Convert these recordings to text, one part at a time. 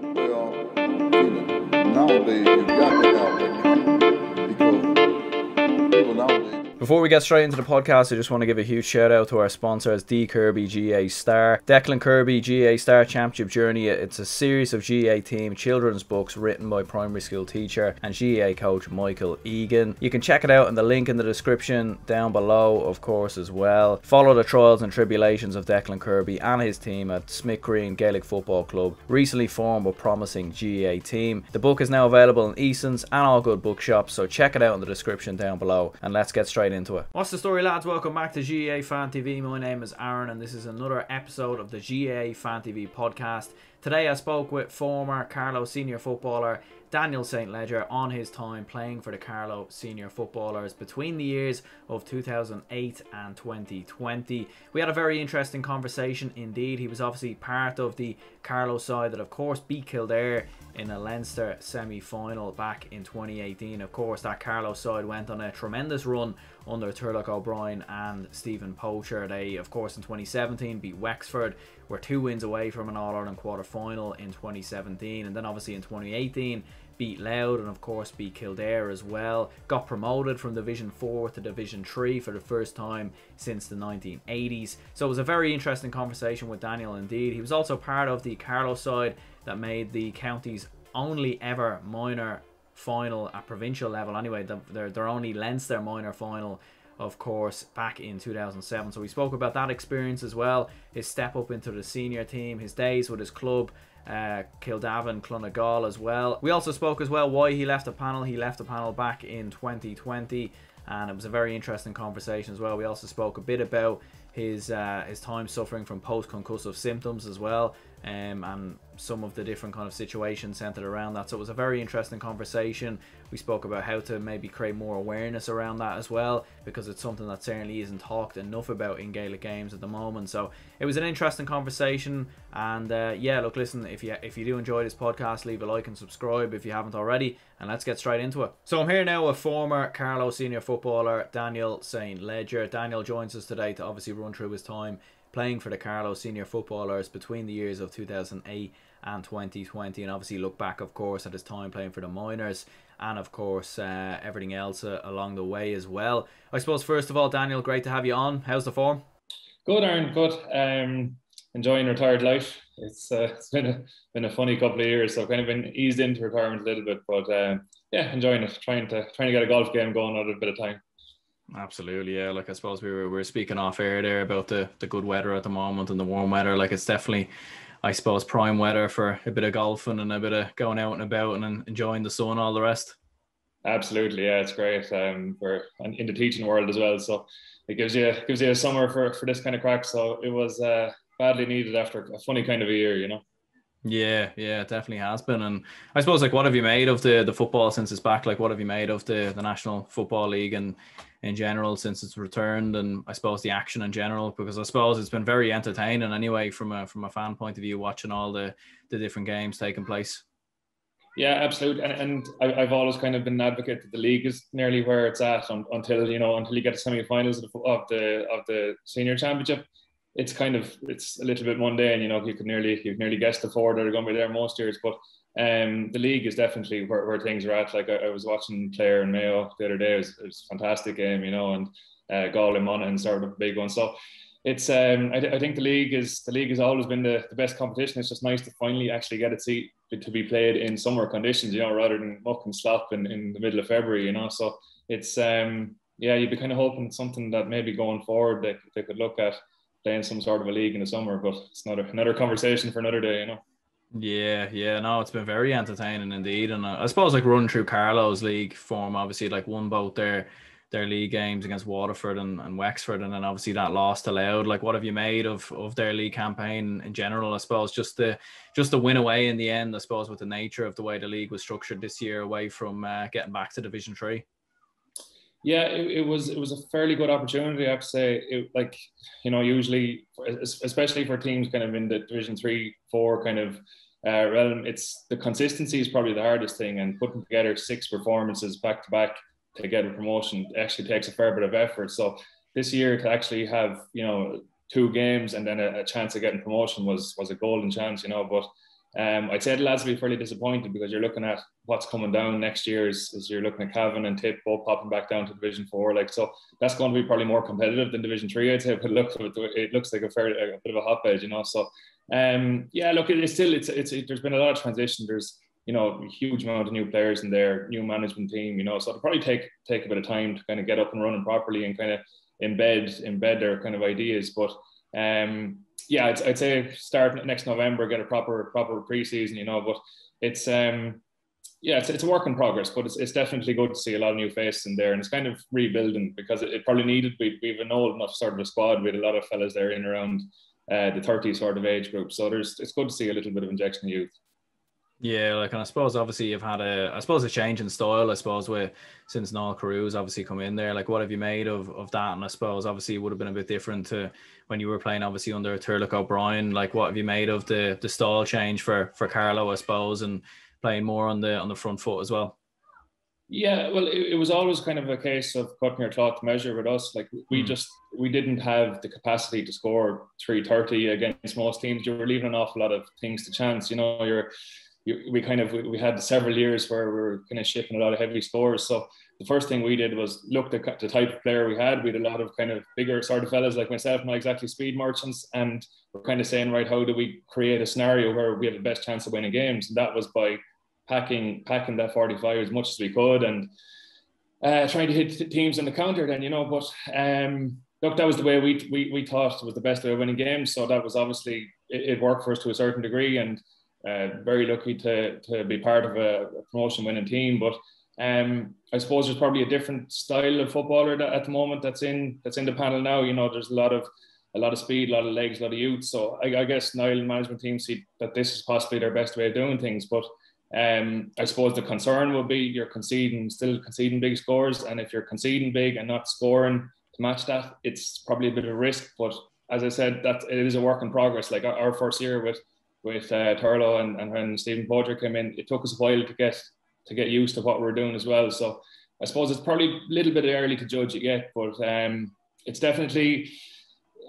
Well, nowadays you got to have that because people nowadays. Before we get straight into the podcast, I just want to give a huge shout out to our sponsors, Declan Kirby GAA Star. Declan Kirby GAA Star Championship Journey. It's a series of GAA team children's books written by primary school teacher and GAA coach Michael Egan. You can check it out in the link in the description down below, of course, as well. Follow the trials and tribulations of Declan Kirby and his team at Smithgreen Gaelic Football Club, recently formed but promising GAA team. The book is now available in Easons and all good bookshops, so check it out in the description down below, and let's get straight into it. What's the story, lads? Welcome back to GAA Fan TV. My name is Aaron and this is another episode of the GAA Fan TV podcast. Today I spoke with former Carlow senior footballer Daniel St. Ledger on his time playing for the Carlow senior footballers between the years of 2008 and 2020. We had a very interesting conversation indeed. He was obviously part of the Carlow side that of course beat Kildare in a Leinster semi-final back in 2018. Of course, that Carlow side went on a tremendous run under Turlough OBrien and Stephen Poacher. They, of course, in 2017 beat Wexford, were 2 wins away from an All-Ireland quarter-final in 2017, and then obviously in 2018 beat Louth and of course beat Kildare as well. Got promoted from Division 4 to Division 3 for the first time since the 1980s. So it was a very interesting conversation with Daniel indeed. He was also part of the Carlow side that made the county's only ever minor final at provincial level. Anyway, their only Leinster minor final, of course, back in 2007. So we spoke about that experience as well, his step up into the senior team, his days with his club, Kildare, Clonagall as well. We also spoke as well why he left the panel. He left the panel back in 2020 and it was a very interesting conversation as well. We also spoke a bit about his time suffering from post-concussive symptoms as well, and some of the different kind of situations centered around that. So it was a very interesting conversation. We spoke about how to maybe create more awareness around that as well, because it's something that certainly isn't talked enough about in Gaelic games at the moment. So it was an interesting conversation, and yeah, look, listen, if you do enjoy this podcast, leave a like and subscribe if you haven't already, and let's get straight into it. So I'm here now with former Carlow senior footballer Daniel St. Ledger. Daniel joins us today to obviously run through his time playing for the Carlow senior footballers between the years of 2008 and 2020, and obviously look back, of course, at his time playing for the minors and of course everything else along the way as well. I suppose first of all, Daniel, great to have you on. How's the form? Good, Aaron, good. Enjoying retired life. It's been a funny couple of years, so kind of been eased into retirement a little bit, but yeah, enjoying it, trying to get a golf game going out of a bit of time. Absolutely, yeah. Like I suppose we were speaking off air there about the good weather at the moment and the warm weather. Like it's definitely, I suppose, prime weather for a bit of golfing and a bit of going out and about and enjoying the sun, all the rest. Absolutely, yeah, it's great. And in the teaching world as well, so it gives you a summer for this kind of crack. So it was badly needed after a funny kind of a year, you know. Yeah, it definitely has been. And I suppose, like, what have you made of the football since it's back? Like, what have you made of the National Football League and in general since it's returned, and I suppose the action in general? Because I suppose it's been very entertaining anyway from a fan point of view, watching all the different games taking place. Yeah, absolutely. And I've always kind of been an advocate that the league is nearly where it's at until you get to semi-finals of the senior championship. It's a little bit mundane, you know. You've nearly guessed the 4 that are going to be there most years, but the league is definitely where things are at. Like I was watching Clare and Mayo the other day. It was a fantastic game, you know, and Galway Monaghan sort of a big one. So it's I think the league has always been the best competition. It's just nice to finally actually get it to be played in summer conditions, you know, rather than muck and slop in the middle of February, you know. So it's yeah, you'd be kind of hoping something that maybe going forward they could look at playing some sort of a league in the summer, but it's another conversation for another day, you know. Yeah, no, it's been very entertaining indeed. And I suppose like running through Carlow's league form, obviously like won both their league games against Waterford and Wexford, and then obviously that loss to Louth. Like, what have you made of their league campaign in general? I suppose just the win away in the end, I suppose, with the nature of the way the league was structured this year away from getting back to Division 3. Yeah, it was a fairly good opportunity, I have to say. Usually, especially for teams kind of in the Division 3, 4 kind of realm, it's the consistency is probably the hardest thing, and putting together 6 performances back to back to get a promotion actually takes a fair bit of effort. So this year to actually have 2 games and then a chance of getting promotion was a golden chance, you know. But I'd say the lads will be fairly disappointed because you're looking at what's coming down next year is you're looking at Cavan and Tip both popping back down to Division 4. Like, so that's going to be probably more competitive than Division 3, I'd say, but it looks like a bit of a hotbed, you know. So, yeah, look, there's been a lot of transition. There's, you know, a huge amount of new players in there, new management team, you know, so it'll probably take a bit of time to kind of get up and running properly and kind of embed their kind of ideas. But yeah, I'd say start next November, get a proper pre-season, you know. But it's yeah, it's a work in progress, but it's definitely good to see a lot of new faces in there, and it's kind of rebuilding because it probably needed. We've an old enough sort of a squad with a lot of fellas there in around the 30 sort of age group. So it's good to see a little bit of injection of youth. Yeah, like, and I suppose obviously you've had a change in style, I suppose, since Noel Carew's obviously come in there. Like, what have you made of that? And I suppose obviously it would have been a bit different to when you were playing obviously under Turlough OBrien. Like, what have you made of the style change for Carlow, I suppose, and playing more on the front foot as well? Yeah, well, it was always kind of a case of cutting your cloth to measure with us. Like, we didn't have the capacity to score 330 against most teams. You were leaving an awful lot of things to chance. You know, we had several years where we were kind of shipping a lot of heavy scores. So the first thing we did was look at the type of player we had. We had a lot of kind of bigger sort of fellas like myself, not exactly speed merchants, and we're kind of saying, right, how do we create a scenario where we have the best chance of winning games? And that was by packing that 45 as much as we could and trying to hit teams on the counter then, you know. But look, that was the way we thought was the best way of winning games. So that was obviously, it worked for us to a certain degree, and very lucky to be part of a promotion winning team. But I suppose there's probably a different style of footballer at the moment that's in the panel now. You know, there's a lot of speed, a lot of legs, a lot of youth. So I guess Niall and management team see that this is possibly their best way of doing things. But I suppose the concern will be you're still conceding big scores, and if you're conceding big and not scoring to match that, it's probably a bit of a risk. But as I said, that it is a work in progress. Like our first year with Turlough and when Stephen Poacher came in, it took us a while to get used to what we were doing as well. So I suppose it's probably a little bit early to judge it yet, but it's definitely,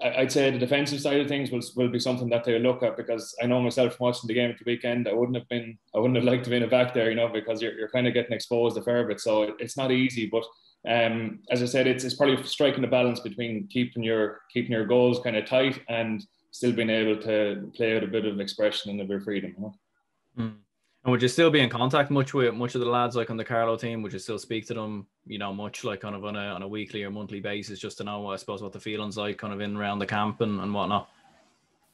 I'd say the defensive side of things will be something that they'll look at, because I know myself from watching the game at the weekend, I wouldn't have liked to be in a back there, you know, because you're kind of getting exposed a fair bit. So it's not easy, but as I said, it's probably striking the balance between keeping your goals kind of tight and still being able to play out a bit of expression and a bit of freedom, you know? And would you still be in contact much with of the lads like on the Carlow team? Would you still speak to them, you know, much like kind of on a weekly or monthly basis, just to know, I suppose, what the feeling's like kind of in around the camp and whatnot?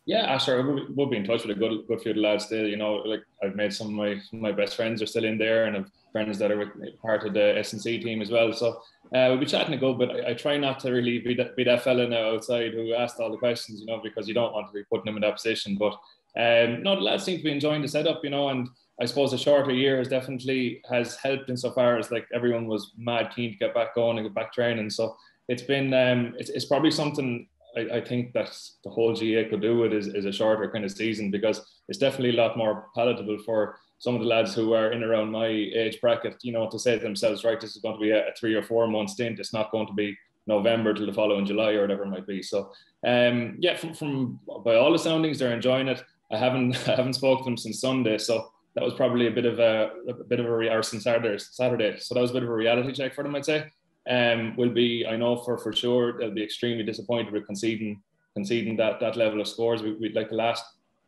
Yeah, sure. We'll be in touch with a good few of the lads still. You know, like I've made some of my best friends are still in there, and I've friends that are part of the S&C team as well. So we'll be chatting a good bit. I try not to really be that fella now outside who asked all the questions, you know, because you don't want to be putting them in that position. But no, the lads seem to be enjoying the setup, you know, and I suppose a shorter year has helped insofar as like everyone was mad keen to get back going and get back training. So it's been it's probably something I think that the whole GAA could do with is a shorter kind of season, because it's definitely a lot more palatable for some of the lads who are in around my age bracket, you know, to say to themselves, right, this is going to be a 3 or 4 month stint. It's not going to be November till the following July or whatever it might be. So yeah, from by all the soundings, they're enjoying it. I haven't spoken to them since Sunday, so that was probably a bit of or since Saturday. So that was a bit of a reality check for them, I'd say. Will be, I know for sure, they'll be extremely disappointed with conceding that level of scores. We like the last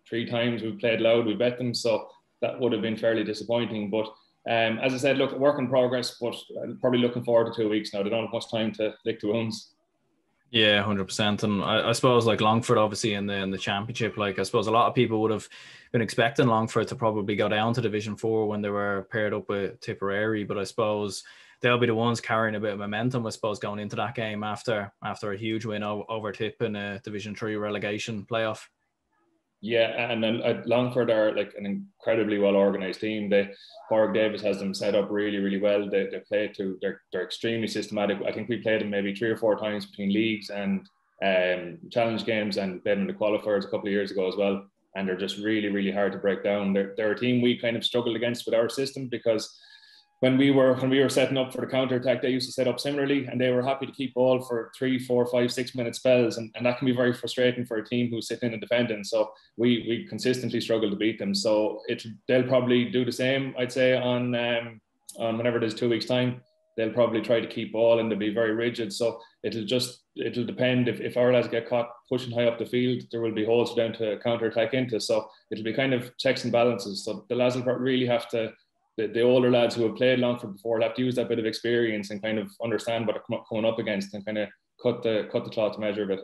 3 times we played Loud, we bet them, so that would have been fairly disappointing. But as I said, look, work in progress, but probably looking forward to 2 weeks now. They don't have much time to lick the wounds. Yeah, 100%. And I suppose like Longford, obviously in the championship, like I suppose a lot of people would have been expecting Longford to probably go down to Division 4 when they were paired up with Tipperary, but I suppose they'll be the ones carrying a bit of momentum, I suppose, going into that game after a huge win over Tip in a Division 3 relegation playoff. Yeah, and then Longford are like an incredibly well organised team. Cork Davis has them set up really, really well. They play they're extremely systematic. I think we played them maybe 3 or 4 times between leagues and challenge games, and played in the qualifiers a couple of years ago as well. And they're just really, really hard to break down. They're a team we kind of struggled against with our system, because when we were setting up for the counter attack, they used to set up similarly, and they were happy to keep ball for 3, 4, 5, 6 minute spells, and that can be very frustrating for a team who's sitting in and defending. So we consistently struggle to beat them. So they'll probably do the same, I'd say, on whenever it is 2 weeks' time. They'll probably try to keep ball, and they'll be very rigid. So it'll depend if our lads get caught pushing high up the field, there will be holes down to counter attack into. So it'll be kind of checks and balances. So the lads will really have to. The older lads who have played Longford before will have to use that bit of experience and kind of understand what they're coming up against, and kind of cut the cloth to measure a bit.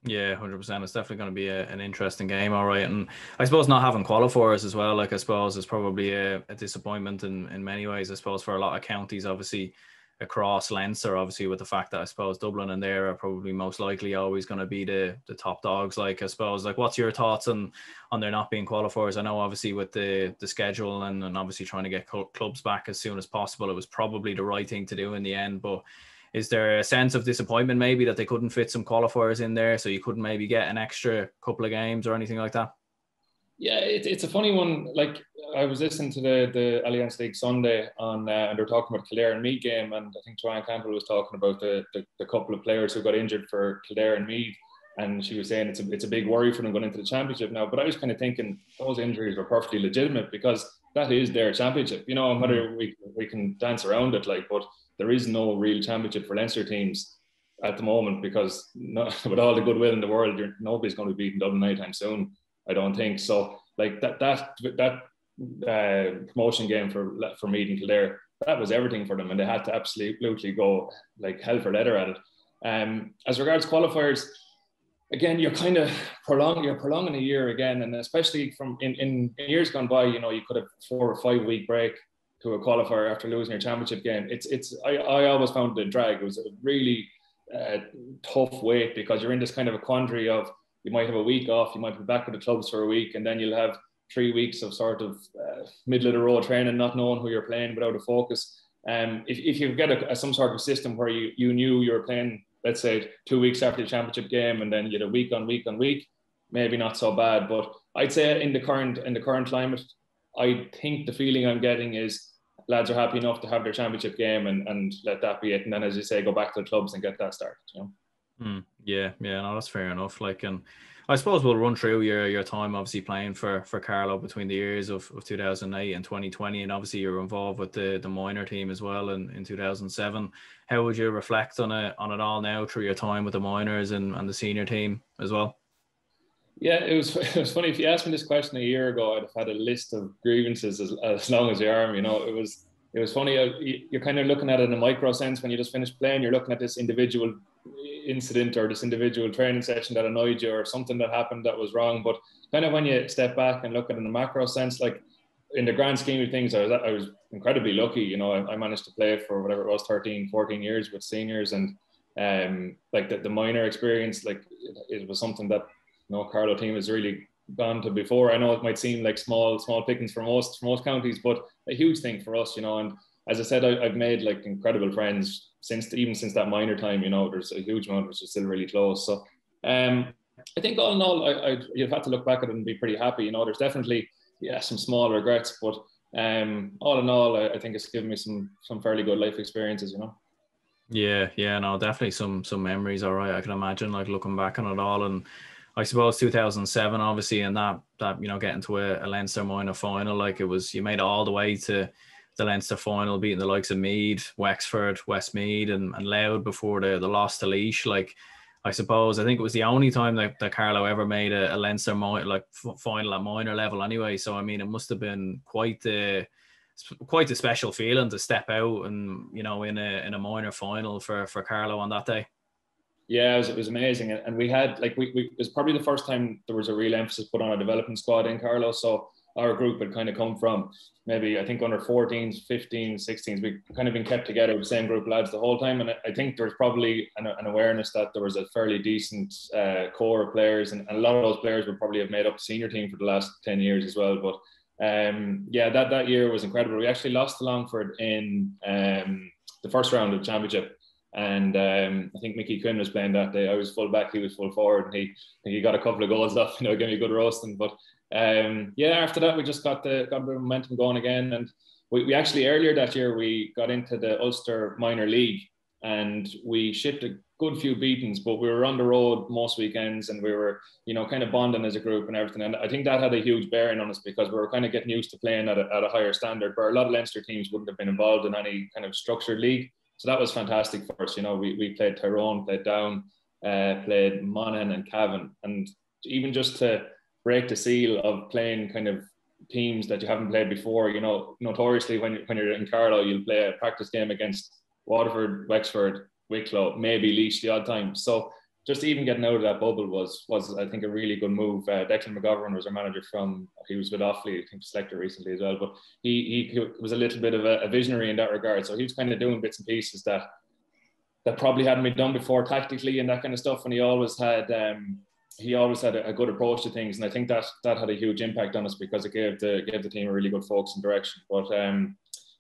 Yeah, 100%. It's definitely going to be an interesting game, all right. And I suppose not having qualifiers as well, like, I suppose is probably a disappointment in many ways, I suppose, for a lot of counties, obviously, across Leinster, obviously, with the fact that I suppose Dublin and there are probably most likely always going to be the top dogs. Like, I suppose, like, what's your thoughts on there not being qualifiers? I know obviously with the schedule and obviously trying to get clubs back as soon as possible, it was probably the right thing to do in the end. But is there a sense of disappointment maybe that they couldn't fit some qualifiers in there, so you couldn't maybe get an extra couple of games or anything like that? Yeah, it's a funny one. Like, I was listening to the Alliance League Sunday and they were talking about Kildare and Meath game, and I think Joanne Campbell was talking about the couple of players who got injured for Kildare and Meath, and she was saying it's a big worry for them going into the championship now. But I was kind of thinking those injuries were perfectly legitimate, because that is their championship, you know, and whether we can dance around it, like, but there is no real championship for Leinster teams at the moment, because with all the goodwill in the world, nobody's going to be beating Dublin anytime soon, I don't think. So, like, that promotion game for Meath and Kildare, that was everything for them, and they had to absolutely go like hell for leather at it. As regards qualifiers, again, you're kind of prolonging a year again, and especially from in years gone by, you know, you could have 4 or 5 week break to a qualifier after losing your championship game. I always found it a drag. It was a really tough wait, because you're in this kind of a quandary of, you might have a week off, you might be back with the clubs for a week, and then you'll have 3 weeks of sort of middle of the road training, not knowing who you're playing, without a focus. If you get some sort of system where you knew you were playing, let's say 2 weeks after the championship game, and then you had a week on week, maybe not so bad. But I'd say in the current climate, I think the feeling I'm getting is lads are happy enough to have their championship game and let that be it. And then, as you say, go back to the clubs and get that started, you know? Yeah, no, that's fair enough. Like, and I suppose we'll run through your time obviously playing for Carlow between the years of 2008 and 2020, and obviously you're involved with the minor team as well in 2007. How would you reflect on it all now through your time with the minors and the senior team as well? Yeah, it was funny. If you asked me this question a year ago, I'd have had a list of grievances as long as your arm. You know, it was funny. You're kind of looking at it in a micro sense when you just finished playing. You're looking at this individual incident or this individual training session that annoyed you, or something that happened that was wrong. But kind of when you step back and look at it in a macro sense, like, in the grand scheme of things, I was incredibly lucky. You know, I managed to play for whatever it was, 13, 14 years with seniors, and like the minor experience, like, it was something that no Carlow team has really gone to before. I know it might seem like small pickings for most counties, but a huge thing for us, you know. And as I said, I've made like incredible friends since that minor time. You know, there's a huge amount which is still really close. So I think all in all, you've had to look back at it and be pretty happy. You know, there's definitely some small regrets, but all in all, I think it's given me some fairly good life experiences. You know. Yeah, no, definitely some memories. All right, I can imagine, like, looking back on it all. And I suppose 2007, obviously, and that you know, getting to a Leinster Minor Final, like, it was, you made it all the way to the Leinster Final, beating the likes of Meath, Wexford, Westmeath, and Louth before the loss to Laois. Like, I suppose, I think it was the only time that Carlow ever made a Leinster final at minor level anyway. So, I mean, it must have been quite a special feeling to step out and, you know, in a minor final for Carlow on that day. Yeah, it was amazing. And we had, like, it was probably the first time there was a real emphasis put on a development squad in Carlow. So our group had kind of come from maybe, I think, under 14s, 15s, 16s. We've kind of been kept together, the same group of lads the whole time. And I think there was probably an awareness that there was a fairly decent core of players. And a lot of those players would probably have made up the senior team for the last 10 years as well. But that year was incredible. We actually lost to Longford in the first round of the championship. And I think Mickey Quinn was playing that day. I was full back, he was full forward, and he got a couple of goals off, you know, gave me a good roasting. But Yeah, after that, we just got a bit of momentum going again. And we actually, earlier that year, we got into the Ulster Minor League, and we shipped a good few beatings, but we were on the road most weekends, and we were, kind of bonding as a group and everything. And I think that had a huge bearing on us, because we were kind of getting used to playing at a higher standard, where a lot of Leinster teams wouldn't have been involved in any kind of structured league. So that was fantastic for us. We played Tyrone, played Down, played Monaghan and Cavan. And even just to break the seal of playing kind of teams that you haven't played before, notoriously when you're in Carlow, you'll play a practice game against Waterford, Wexford, Wicklow, maybe Laois the odd time. So just even getting out of that bubble was I think, a really good move. Declan McGovern was our manager he was with Offaly, I think, selected recently as well, but he was a little bit of a visionary in that regard. So he was kind of doing bits and pieces that probably hadn't been done before tactically and that kind of stuff. And he always had a good approach to things. And I think that had a huge impact on us, because it gave the team a really good focus and direction. But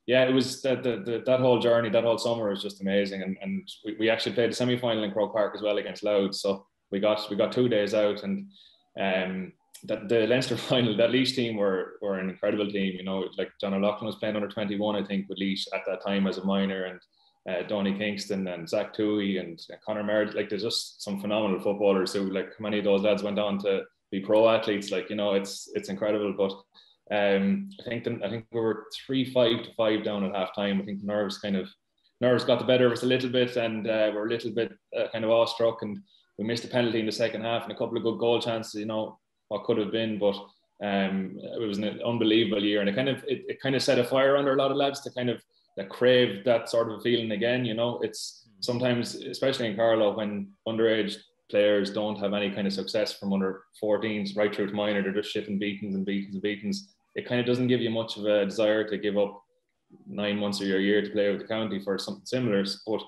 yeah, it was that whole journey, that whole summer was just amazing. And we actually played the semi-final in Croke Park as well against Louth. So we got 2 days out, and that the Leinster final, that Laois team were an incredible team. Like John O'Loughlin was playing under 21, I think, with Laois at that time as a minor, and Donny Kingston and Zach Toohey and Conor Meredith. Like, there's just some phenomenal footballers who, like, many of those lads went on to be pro athletes. Like, it's incredible. But I think we were 3-5 down at half time. I think nerves got the better of us a little bit, and we're a little bit kind of awestruck, and we missed a penalty in the second half and a couple of good goal chances, what could have been. But it was an unbelievable year, and it kind of set a fire under a lot of lads that crave that sort of feeling again. It's sometimes, especially in Carlow, when underage players don't have any kind of success from under 14s right through to minor, they're just shipping beatings and beatings and beatings. It kind of doesn't give you much of a desire to give up 9 months of your year to play with the county for something similar. But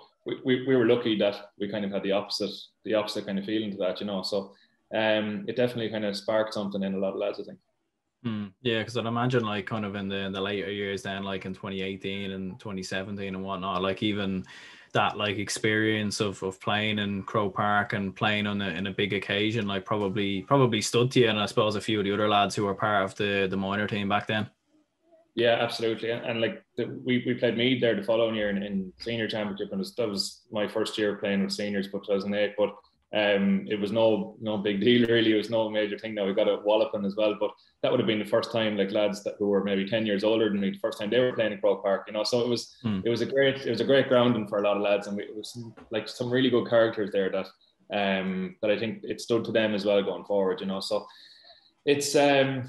we were lucky that we kind of had the opposite kind of feeling to that, So it definitely kind of sparked something in a lot of lads, I think. Yeah, because I'd imagine, like, kind of in the later years then, like in 2018 and 2017 and whatnot, like, even that, like, experience of playing in Croke Park and playing in a big occasion, like, probably stood to you, and I suppose a few of the other lads who were part of the minor team back then. Yeah, absolutely. And like, we played Meath there the following year in senior championship, and that was my first year playing with seniors, but 2008. But it was no big deal really. It was no major thing. Now we got a walloping as well, but that would have been the first time, like, lads who were maybe 10 years older than me, the first time they were playing in Croke Park. So it was a great grounding for a lot of lads, and it was some really good characters there that I think it stood to them as well going forward. So it's I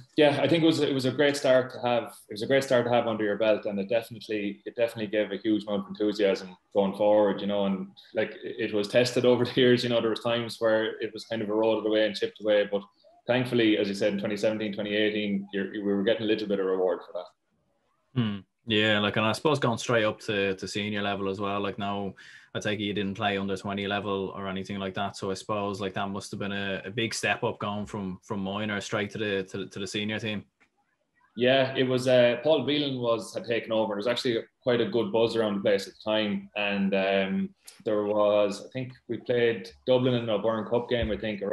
think it was a great start to have. It was a great start to have under your belt, and it definitely gave a huge amount of enthusiasm going forward, and like, it was tested over the years. There was times where it was kind of eroded away and chipped away, but thankfully, as you said, in 2017, 2018, we were getting a little bit of reward for that. Yeah, like, and I suppose going straight up to senior level as well. Like, now, I take it you didn't play under 20 level or anything like that. So I suppose, like, that must have been a big step up going from minor straight to the senior team. Yeah, it was. Paul Beelan had taken over. There was actually quite a good buzz around the place at the time, and there was, I think, we played Dublin in a Burn Cup game. I think it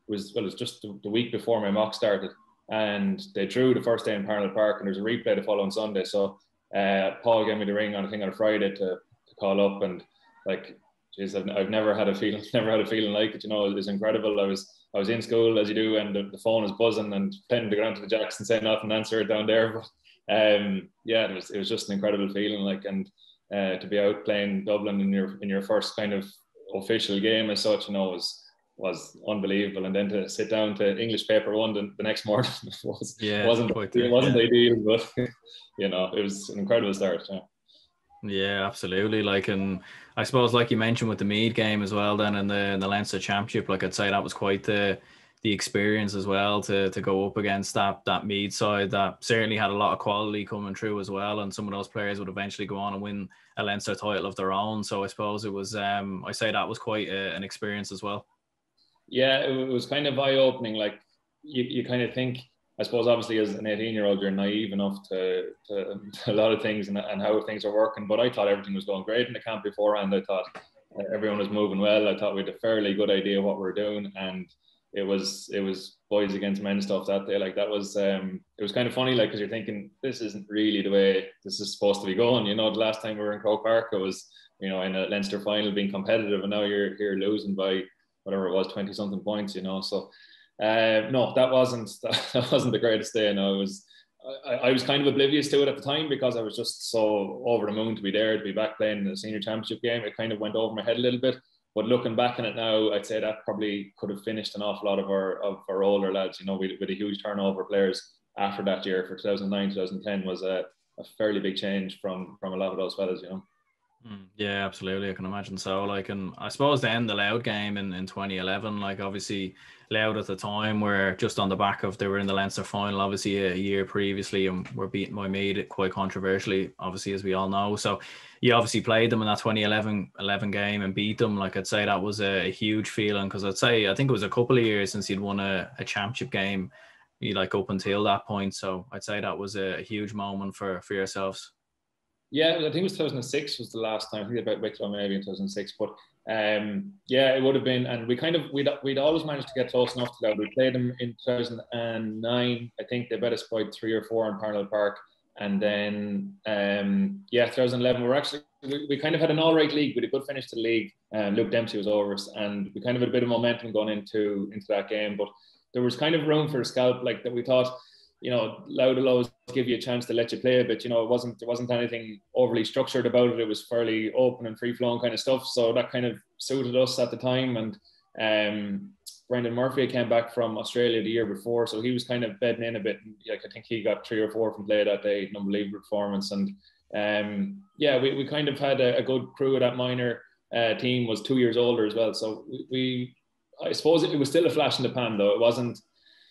was just the week before my mock started, and they drew the first day in Parnell Park, and there's a replay the following Sunday. So Paul gave me the ring on a Friday to call up, and like, geez, I've never had a feeling like it. It was incredible. I was in school, as you do, and the phone is buzzing, and pretending to go down to the jacks and say nothing, answer it down there. But it was just an incredible feeling, like, and to be out playing Dublin in your first kind of official game as such, was unbelievable. And then to sit down to English paper one the next morning wasn't ideal, but it was an incredible start. Yeah. Yeah, absolutely. Like, and I suppose, like you mentioned with the Meath game as well, then in the Leinster Championship, like, I'd say that was quite the experience as well to go up against that Meath side that certainly had a lot of quality coming through as well, and some of those players would eventually go on and win a Leinster title of their own. So I suppose it was I say that was quite an experience as well. Yeah, it was kind of eye-opening. Like, you kind of think, I suppose, obviously, as an 18-year-old, you're naive enough to a lot of things and how things are working. But I thought everything was going great in the camp beforehand. I thought everyone was moving well. I thought we had a fairly good idea of what we were doing. And it was boys against men stuff that day. Like that was it was kind of funny, like, because you're thinking this isn't really the way this is supposed to be going. You know, the last time we were in Croke Park, it was, you know, in a Leinster final being competitive, and now you're here losing by whatever it was, 20 something points. You know, so no, that wasn't the greatest day. No, it was. I was kind of oblivious to it at the time because I was just so over the moon to be there, to be back playing the senior championship game. It kind of went over my head a little bit. But looking back on it now, I'd say that probably could have finished an awful lot of our older lads. You know, with a huge turnover of players after that year for 2009, 2010 was a fairly big change from a lot of those fellas, you know. Yeah, absolutely. I can imagine so. Like, and I suppose then the Louth game in 2011, like obviously Louth at the time were just on the back of, they were in the Leinster final obviously a year previously and were beaten by Meath quite controversially, obviously, as we all know. So you obviously played them in that 2011 game and beat them. Like, I'd say that was a huge feeling, because I think it was a couple of years since you'd won a championship game, like up until that point. So I'd say that was a huge moment for yourselves. Yeah, I think it was 2006 was the last time. I think they beat Wicklow maybe in 2006, but yeah, it would have been. And we'd always managed to get close enough to that. We played them in 2009. I think they bet us by 3 or 4 in Parnell Park, and then 2011 we kind of had an all right league. We had a good finish to the league. Luke Dempsey was over us, and we kind of had a bit of momentum going into that game. But there was kind of room for a scalp, like that. We thought, you know, Louth will always give you a chance to let you play a bit. You know, there wasn't anything overly structured about it. It was fairly open and free flowing kind of stuff. So that kind of suited us at the time. And Brendan Murphy came back from Australia the year before, so he was kind of bedding in a bit. Like, I think he got 3 or 4 from play that day. An unbelievable performance. And we kind of had a good crew of that minor team. Was 2 years older as well. So I suppose it was still a flash in the pan, though.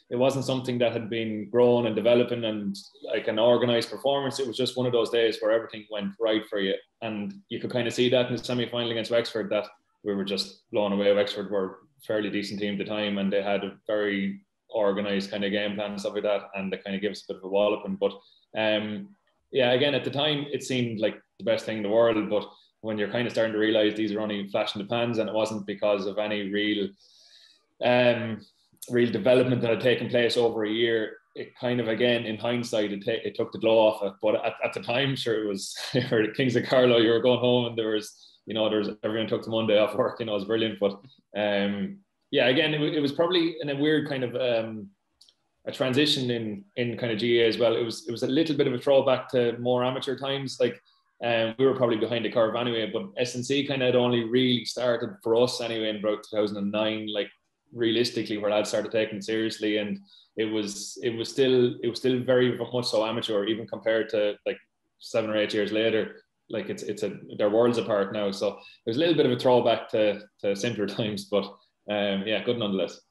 It wasn't something that had been grown and developing and like an organised performance. It was just one of those days where everything went right for you. And you could kind of see that in the semi-final against Wexford, that we were just blown away. Wexford were a fairly decent team at the time, and they had a very organised kind of game plan and stuff like that. And they kind of gave us a bit of a walloping. But again, at the time, it seemed like the best thing in the world. But when you're kind of starting to realise these are only flash in the pans, and it wasn't because of any real development that had taken place over a year, it kind of, again, in hindsight, it took the glow off it. But at the time, sure, it was the Kings of Carlow. You were going home, and there was everyone took the Monday off work. You know, it was brilliant. But again, it was probably in a weird kind of a transition in kind of GAA as well. It was a little bit of a throwback to more amateur times. Like, we were probably behind the curve anyway. But S&C kind of had only really started for us anyway in about 2009. Like, realistically, where lads started taking it seriously, and it was still very much so amateur, even compared to like 7 or 8 years later. Like, they're worlds apart now. So it was a little bit of a throwback to simpler times, but good nonetheless.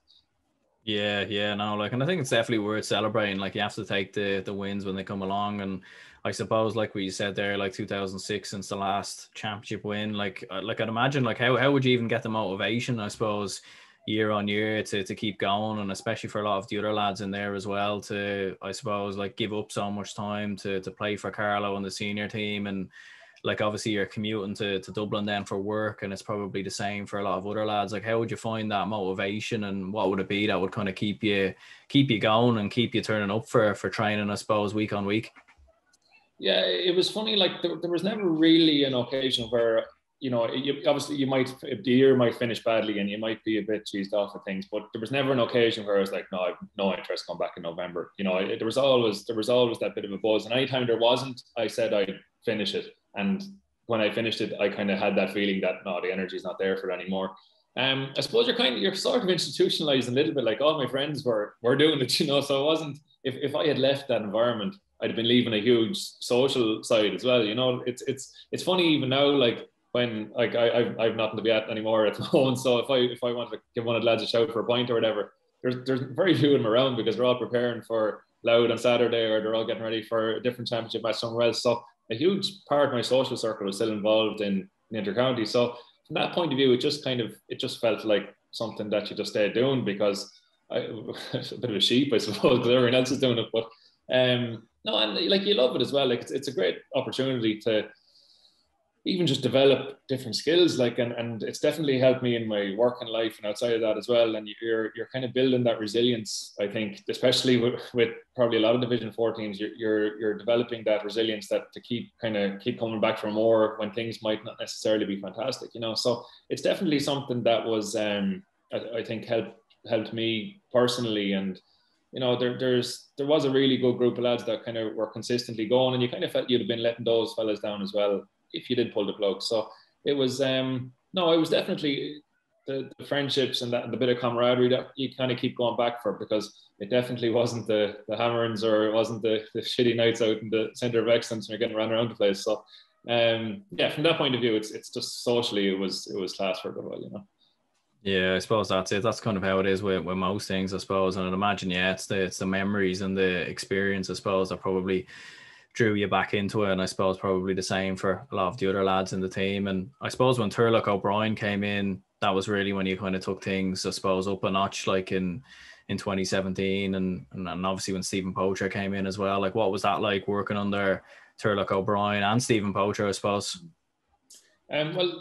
Yeah, no, like, and I think it's definitely worth celebrating. Like, you have to take the wins when they come along, and I suppose, like what you said there, like 2006 since the last championship win, like I'd imagine, like how would you even get the motivation, I suppose, year on year to keep going, and especially for a lot of the other lads in there as well, to, I suppose, like, give up so much time to play for Carlow and the senior team. And like, obviously you're commuting to Dublin then for work, and it's probably the same for a lot of other lads. Like, how would you find that motivation, and what would it be that would kind of keep you going and keep you turning up for training, I suppose, week on week? Yeah, it was funny. Like, there was never really an occasion where, you know, obviously the year might finish badly and you might be a bit cheesed off at things, but there was never an occasion where I was like, no, I've no interest in going back in November. You know, there was always that bit of a buzz, and anytime there wasn't, I said I'd finish it. And when I finished it, I kind of had that feeling that, no, the energy is not there for it anymore. I suppose you're sort of institutionalized a little bit. Like, all my friends were doing it, you know, so it wasn't, if I had left that environment, I'd have been leaving a huge social side as well. You know, it's funny even now, like, when, like, I've nothing to be at anymore at the moment. So if I wanted to give one of the lads a shout for a pint or whatever, there's very few of them around, because they're all preparing for Louth on Saturday, or they're all getting ready for a different championship match somewhere else. So a huge part of my social circle was still involved in intercounty. So from that point of view, it just felt like something that you just stayed doing, because a bit of a sheep, I suppose, because everyone else is doing it. But no, and like, you love it as well. Like, it's a great opportunity to, even just develop different skills, like, and it's definitely helped me in my working life and outside of that as well. And you're kind of building that resilience, I think, especially with probably a lot of Division 4 teams. You're developing that resilience that to keep coming back for more when things might not necessarily be fantastic, you know. So it's definitely something that was I think helped me personally. And you know, there was a really good group of lads that kind of were consistently going, and you kind of felt you'd have been letting those fellas down as well if you did pull the plug. So it was no, it was definitely the friendships and that, the bit of camaraderie that you kind of keep going back for, because it definitely wasn't the hammerings, or it wasn't the shitty nights out in the centre of excellence when you're getting ran around the place. So yeah, from that point of view, it's just socially it was class for a good while, you know. Yeah, I suppose that's it. That's kind of how it is with most things, I suppose. And I'd imagine, yeah, it's the memories and the experience, I suppose, that probably drew you back into it. And I suppose probably the same for a lot of the other lads in the team. And I suppose when Turlough OBrien came in, that was really when you kind of took things, I suppose, up a notch, like in 2017. And obviously when Stephen Poacher came in as well. Like, what was that like working under Turlough OBrien and Stephen Poacher, I suppose? Well,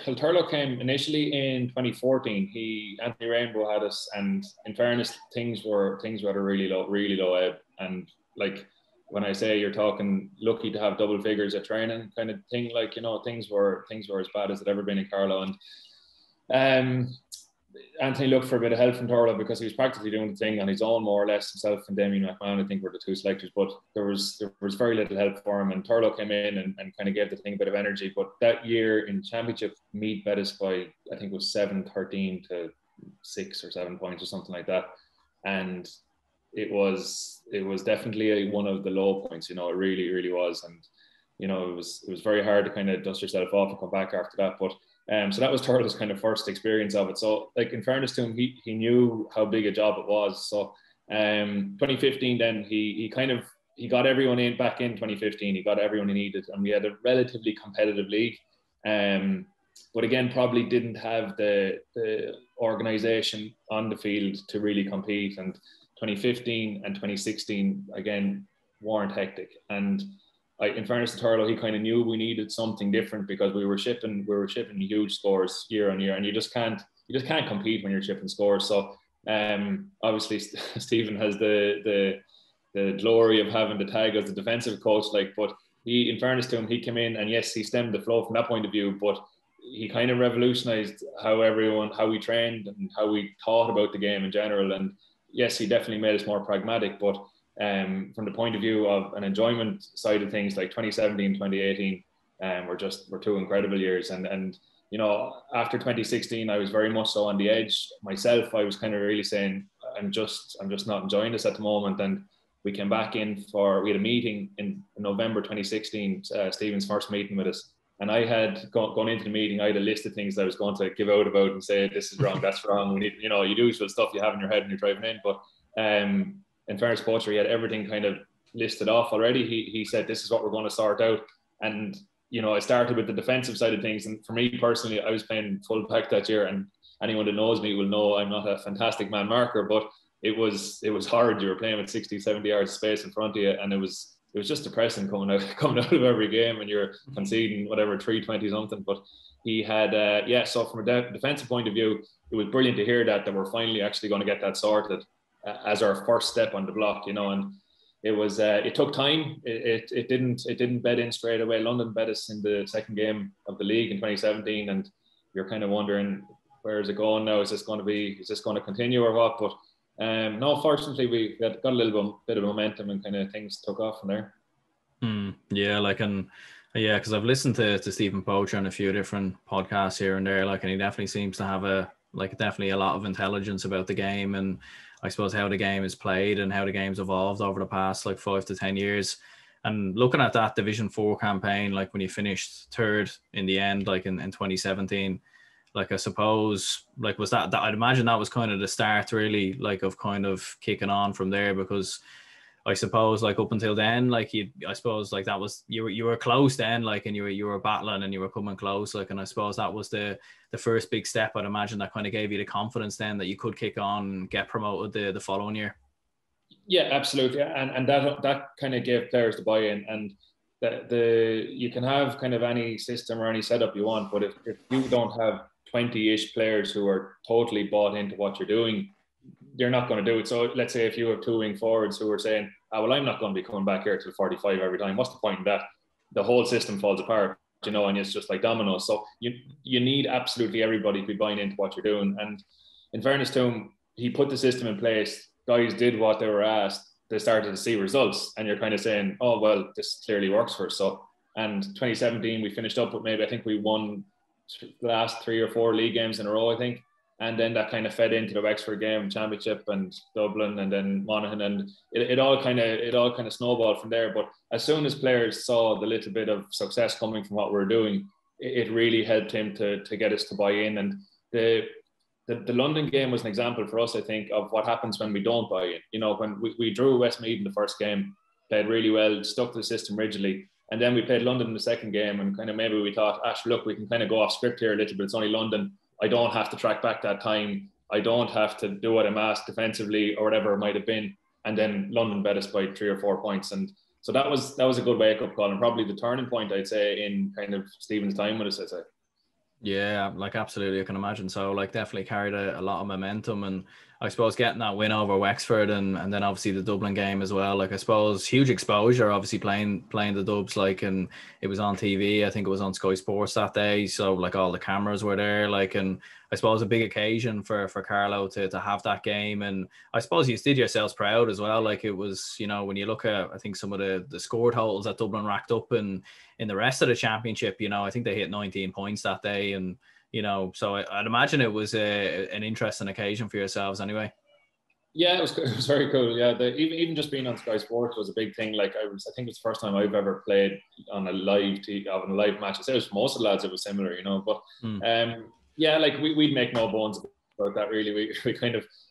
Turlough came initially in 2014. Anthony Rainbow had us, and in fairness, things were at a really low ebb. And like, when I say you're talking lucky to have double figures at training kind of thing, like, you know, things were as bad as it ever been in Carlow. And Anthony looked for a bit of help from Turlough because he was practically doing the thing on his own, more or less. Himself and Damien McMahon, I think, were the two selectors, but there was very little help for him. And Turlough came in and kind of gave the thing a bit of energy. But that year in Championship, Meath bet us by, I think it was 7-13 to 6 or 7 points or something like that. And it was definitely one of the low points, you know. It really was. And you know, it was very hard to kind of dust yourself off and come back after that. But so that was Turlough's kind of first experience of it. So, like, in fairness to him, he knew how big a job it was. So 2015, then he got everyone back in 2015. He got everyone he needed, and we had a relatively competitive league. But again, probably didn't have the organisation on the field to really compete. And 2015 and 2016 again weren't hectic. And in fairness to Turlough, he kind of knew we needed something different, because we were shipping huge scores year on year, and you just can't compete when you're shipping scores. So obviously Stephen has the glory of having the tag as the defensive coach, like, but he, in fairness to him, he came in and yes, he stemmed the flow from that point of view, but he kind of revolutionized how we trained and how we thought about the game in general. And yes, he definitely made us more pragmatic, but from the point of view of an enjoyment side of things, like 2017, 2018, were two incredible years. And you know, after 2016, I was very much so on the edge myself. I was kind of really saying, I'm just not enjoying this at the moment. And we came back we had a meeting in November 2016, Stephen's first meeting with us. And I had gone into the meeting, I had a list of things that I was going to give out about and say, this is wrong, that's wrong. We need, you know, you usual stuff you have in your head when you're driving in. But in fairness, Poacher, he had everything kind of listed off already. He said, this is what we're going to sort out. And, you know, I started with the defensive side of things. And for me personally, I was playing full back that year. And anyone that knows me will know I'm not a fantastic man marker, but it was hard. You were playing with 60, 70 yards of space in front of you. And it was just depressing coming out of every game, and you're conceding whatever 320 something. But he had so from a defensive point of view, it was brilliant to hear that we're finally actually going to get that sorted as our first step on the block, you know. And it was it took time. It didn't bed in straight away. London bet us in the second game of the league in 2017, and you're kind of wondering, where is it going now? Is this going to continue or what? But no, fortunately, we got a little bit of momentum, and kind of things took off from there. Yeah, because I've listened to Stephen Poacher on a few different podcasts here and there, like, and he definitely seems to have definitely a lot of intelligence about the game, and I suppose how the game is played and how the game's evolved over the past 5 to 10 years. And looking at that Division 4 campaign, like when you finished third in the end, like in 2017. Like, I suppose, like, was that I'd imagine that was kind of the start, really, like, of kind of kicking on from there, because I suppose, like, up until then, like, I suppose, like, that was, you were close then, like, and you were battling and you were coming close, like, and I suppose that was the first big step, I'd imagine, that kind of gave you the confidence then that you could kick on and get promoted the following year. Yeah, absolutely. And that kind of gave players the buy-in. And you can have kind of any system or any setup you want, but if you don't have 20-ish players who are totally bought into what you're doing, you're not going to do it. So let's say if you have two wing forwards who are saying, well, I'm not going to be coming back here till 45 every time. What's the point in that? The whole system falls apart, and it's just like dominoes. So you need absolutely everybody to be buying into what you're doing. And in fairness to him, he put the system in place. Guys did what they were asked. They started to see results, and you're kind of saying, oh, well, this clearly works for us. So, and 2017, we finished up with I think we won the last 3 or 4 league games in a row, I think. And then that kind of fed into the Wexford game, Championship, and Dublin, and then Monaghan, and it all kind of snowballed from there. But as soon as players saw the little bit of success coming from what we were doing, it really helped him to get us to buy in. And the London game was an example for us, I think, of what happens when we don't buy in. When we drew Westmeath in the first game, played really well, stuck to the system rigidly, and then we played London in the second game, and kind of maybe we thought, look, we can kind of go off script here a little bit. It's only London. I don't have to track back that time. I don't have to do what I'm asked defensively or whatever it might have been. And then London bet us by 3 or 4 points. And so that was a good wake-up call, and probably the turning point, I'd say, in kind of Stephen's time with us, I'd say. Yeah, absolutely, I can imagine. So definitely carried a lot of momentum, and I suppose getting that win over Wexford and then obviously the Dublin game as well. I suppose huge exposure, obviously playing the Dubs, and it was on TV. I think it was on Sky Sports that day. So all the cameras were there, and I suppose a big occasion for Carlow to have that game. And I suppose you did yourselves proud as well. It was, when you look at, I think some of the score totals that Dublin racked up in the rest of the championship, I think they hit 19 points that day. And, so I'd imagine it was an interesting occasion for yourselves anyway. Yeah, it was very cool. Yeah, even just being on Sky Sports was a big thing. I think it's the first time I've ever played on a live match. I say it was for most of the lads, it was similar, but yeah, we'd make no bones about that. Really,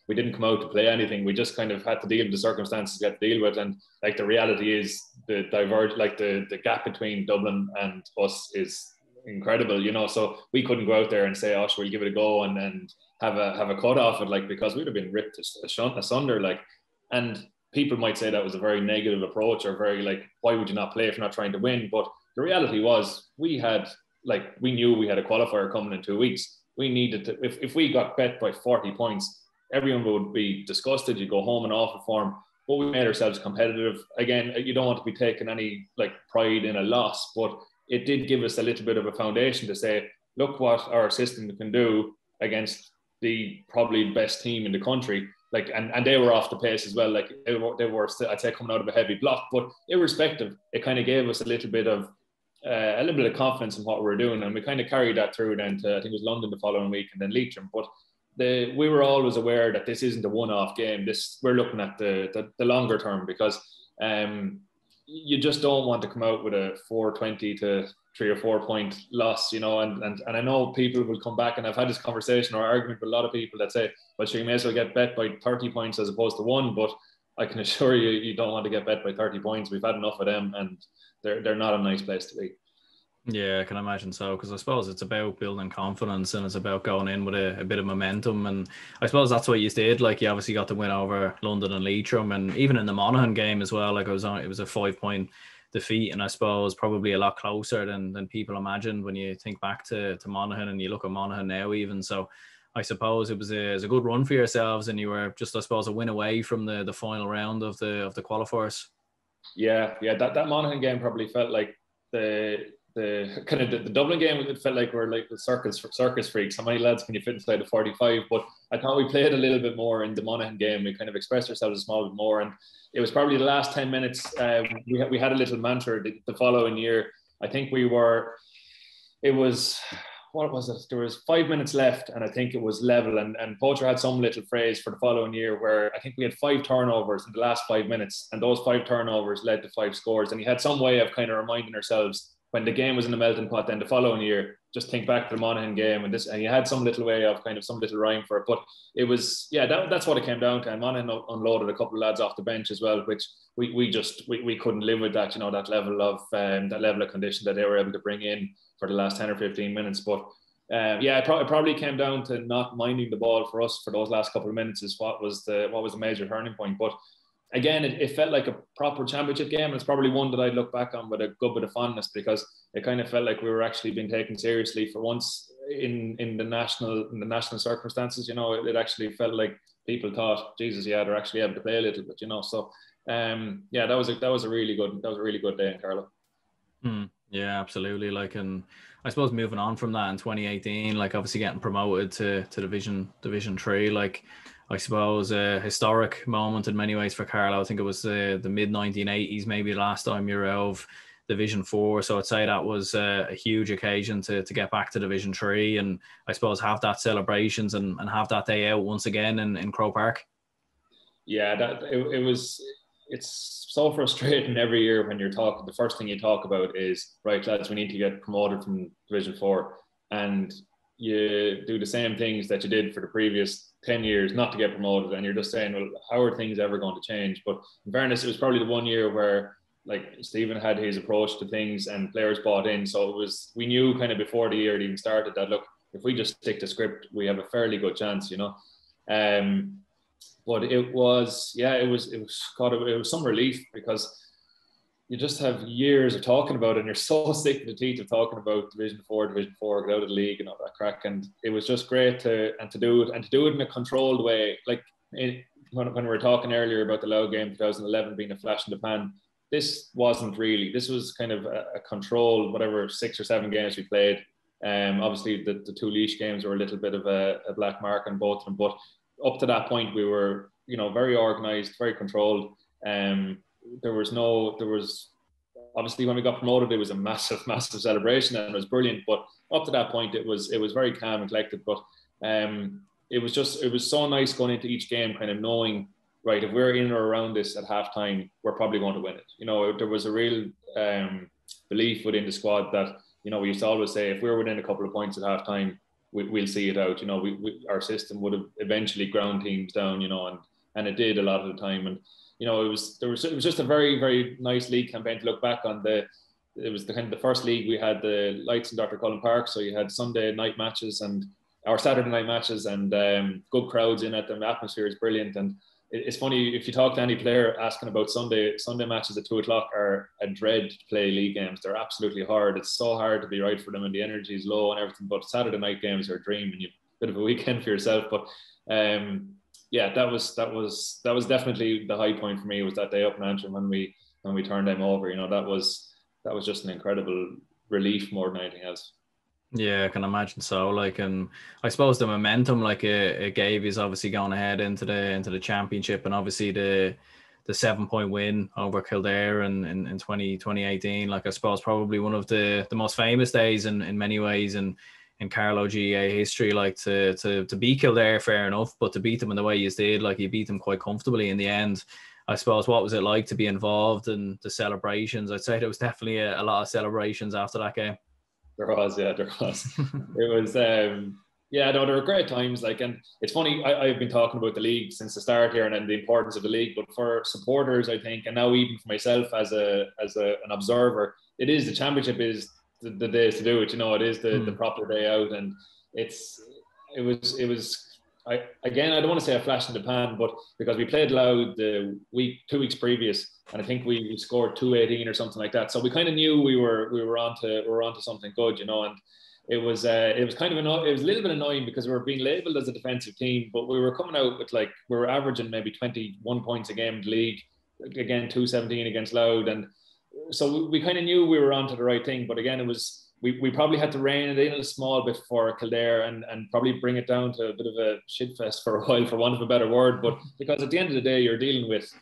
we didn't come out to play anything. We just kind of had to deal with the circumstances we had to deal with, and the reality is the gap between Dublin and us is incredible, so we couldn't go out there and say, we'll give it a go and have a cut off it, because we'd have been ripped asunder, and people might say that was a very negative approach, or very why would you not play if you're not trying to win? But the reality was we knew we had a qualifier coming in 2 weeks. We needed to, if we got bet by 40 points, everyone would be disgusted. You go home in awful form. But we made ourselves competitive. Again, you don't want to be taking any pride in a loss, but it did give us a little bit of a foundation to say, look what our system can do against the probably best team in the country. And they were off the pace as well. They were still, I'd say, coming out of a heavy block, but irrespective, it kind of gave us a little bit of confidence in what we were doing. And we kind of carried that through then to, I think it was London the following week and then Leitrim. But we were always aware that this isn't a one-off game. We're looking at the longer term, because you just don't want to come out with a 420 to 3 or 4 point loss, and I know people will come back, and I've had this conversation or argument with a lot of people that say, well, sure, you may as well get bet by 30 points as opposed to 1, but I can assure you, you don't want to get bet by 30 points. We've had enough of them, and they're not a nice place to be. Yeah, I can imagine so, because I suppose it's about building confidence, and it's about going in with a bit of momentum. And I suppose that's what you did. You obviously got the win over London and Leitrim, and even in the Monaghan game as well. It was a 5-point defeat, and I suppose probably a lot closer than people imagined when you think back to Monaghan and you look at Monaghan now even. So I suppose it was a good run for yourselves, and you were just, I suppose, a win away from the final round of the qualifiers. Yeah, that Monaghan game probably felt like the kind of the Dublin game. It felt like we're the circus freaks. How many lads can you fit inside the 45? But I thought we played a little bit more in the Monaghan game. We kind of expressed ourselves a small bit more, and it was probably the last 10 minutes. We had a little mantra the following year. I think it was, what was it? There was 5 minutes left, and I think it was level. And Poacher had some little phrase for the following year where I think we had 5 turnovers in the last 5 minutes, and those 5 turnovers led to 5 scores. And he had some way of kind of reminding ourselves when the game was in the melting pot, then the following year, just think back to the Monaghan game, and he had some little way of kind of some little rhyme for it. But it was, that's what it came down to. And Monaghan unloaded a couple of lads off the bench as well, which we couldn't live with that, that level of condition that they were able to bring in for the last 10 or 15 minutes. But it probably came down to not minding the ball for us for those last couple of minutes is what was the major turning point. But again, it felt like a proper championship game. And it's probably one that I'd look back on with a good bit of fondness, because it kind of felt like we were actually being taken seriously for once in the national circumstances. You know, it actually felt like people thought, Jesus, yeah, they're actually able to play a little bit. You know, so yeah, that was a really good day in Carlow. Yeah, absolutely. Like, and I suppose moving on from that in 2018, like obviously getting promoted to Division 3, like I suppose a historic moment in many ways for Carlow. I think it was the mid 1980s, maybe the last time you were out of Division 4. So I'd say that was a huge occasion to get back to Division 3, and I suppose have that celebrations and have that day out once again in Croke Park. Yeah, it's so frustrating every year when you're talking. The first thing you talk about is, right, lads, we need to get promoted from Division 4, and you do the same things that you did for the previous 10 years not to get promoted, and you're just saying, well, how are things ever going to change? But in fairness, it was probably the one year where, like, Stephen had his approach to things and players bought in. So we knew kind of before the year it even started that, look, if we just stick to script, we have a fairly good chance, you know. But it was some relief, because you just have years of talking about it and you're so sick to the teeth of talking about Division 4, get out of the league and all that crack. And it was just great to do it in a controlled way. Like when we were talking earlier about the Louth game 2011 being a flash in the pan, this wasn't really. This was kind of a controlled, whatever, 6 or 7 games we played. Obviously the 2 Laois games were a little bit of a black mark on both of them, but up to that point, we were, you know, very organised, very controlled. There was obviously when we got promoted, it was a massive celebration and it was brilliant. But up to that point, it was very calm and collected. But it was so nice going into each game, kind of knowing, right, if we're in or around this at halftime, we're probably going to win it. You know, there was a real belief within the squad that, you know, we used to always say, if we're within a couple of points at halftime, we'll see it out. You know, our system would have eventually ground teams down, you know, and it did a lot of the time. And, you know, it was just a very, very nice league campaign to look back on. It was the kind of the first league we had the lights in Dr. Cullen Park. So you had Sunday night matches or Saturday night matches and good crowds in it. And the atmosphere is brilliant. And it's funny, if you talk to any player asking about Sunday matches at 2 o'clock are a dread to play league games. They're absolutely hard. It's so hard to be right for them and the energy is low and everything. But Saturday night games are a dream and you've a bit of a weekend for yourself. But yeah, that was definitely the high point for me, was that day up in Antrim when we turned them over. You know, that was just an incredible relief more than anything else. Yeah, I can imagine so. Like, and I suppose the momentum like it gave is obviously going ahead into the championship, and obviously the 7-point win over Kildare in 2018. Like, I suppose probably one of the most famous days in many ways in Carlow GAA history. Like to beat Kildare, fair enough, but to beat them in the way you did, like you beat them quite comfortably in the end. I suppose, what was it like to be involved in the celebrations? I'd say there was definitely a lot of celebrations after that game. There was. It was, there were great times. Like, and it's funny, I've been talking about the league since the start here and the importance of the league, but for supporters, I think, and now even for myself as an observer, the championship is the days to do it. You know, it is the proper day out, and it was. I don't want to say a flash in the pan, but because we played Louth 2 weeks previous, and I think we scored 218 or something like that. So we kind of knew we were onto something good, you know. And it was kind of it was a little bit annoying because we were being labelled as a defensive team, but we were coming out with, like, we were averaging maybe 21 points a game in the league. Again, 217 against Louth, and so we kind of knew we were onto the right thing. But again, it was. We probably had to rein it in a small bit for Kildare and probably bring it down to a bit of a shitfest for a while, for want of a better word. But because at the end of the day, you are dealing with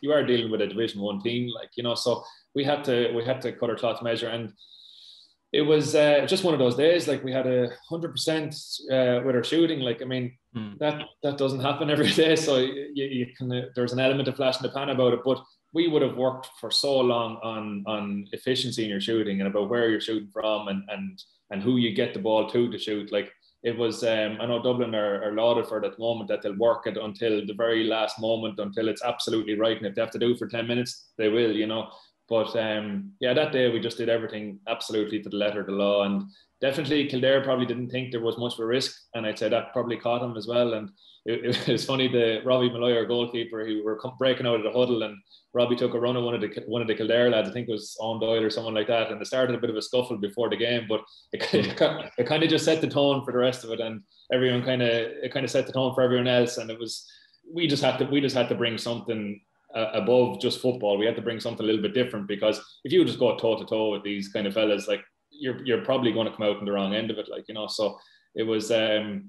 a Division 1 team, like, you know. So we had to cut our cloth measure, and it was just one of those days. Like, we had 100% with our shooting. Like, I mean, that doesn't happen every day. So you can there's an element of flash in the pan about it, but we would have worked for so long on efficiency in your shooting and about where you're shooting from and who you get the ball to shoot. Like, it was, I know Dublin are lauded for it at the moment, that they'll work it until the very last moment, until it's absolutely right. And if they have to do it for 10 minutes, they will, you know. But yeah, that day we just did everything absolutely to the letter of the law, and definitely Kildare probably didn't think there was much of a risk, and I'd say that probably caught him as well. And it was funny, the Robbie Malloy, our goalkeeper, who were breaking out of the huddle, and Robbie took a run at one of the Kildare lads, I think it was Owen Doyle or someone like that, and they started a bit of a scuffle before the game, but it kind of just set the tone for the rest of it, and everyone kind of set the tone for everyone else, and we just had to bring something above just football. We had to bring something a little bit different, because if you just go toe to toe with these kind of fellas, like you're probably going to come out on the wrong end of it, like, you know. So it was another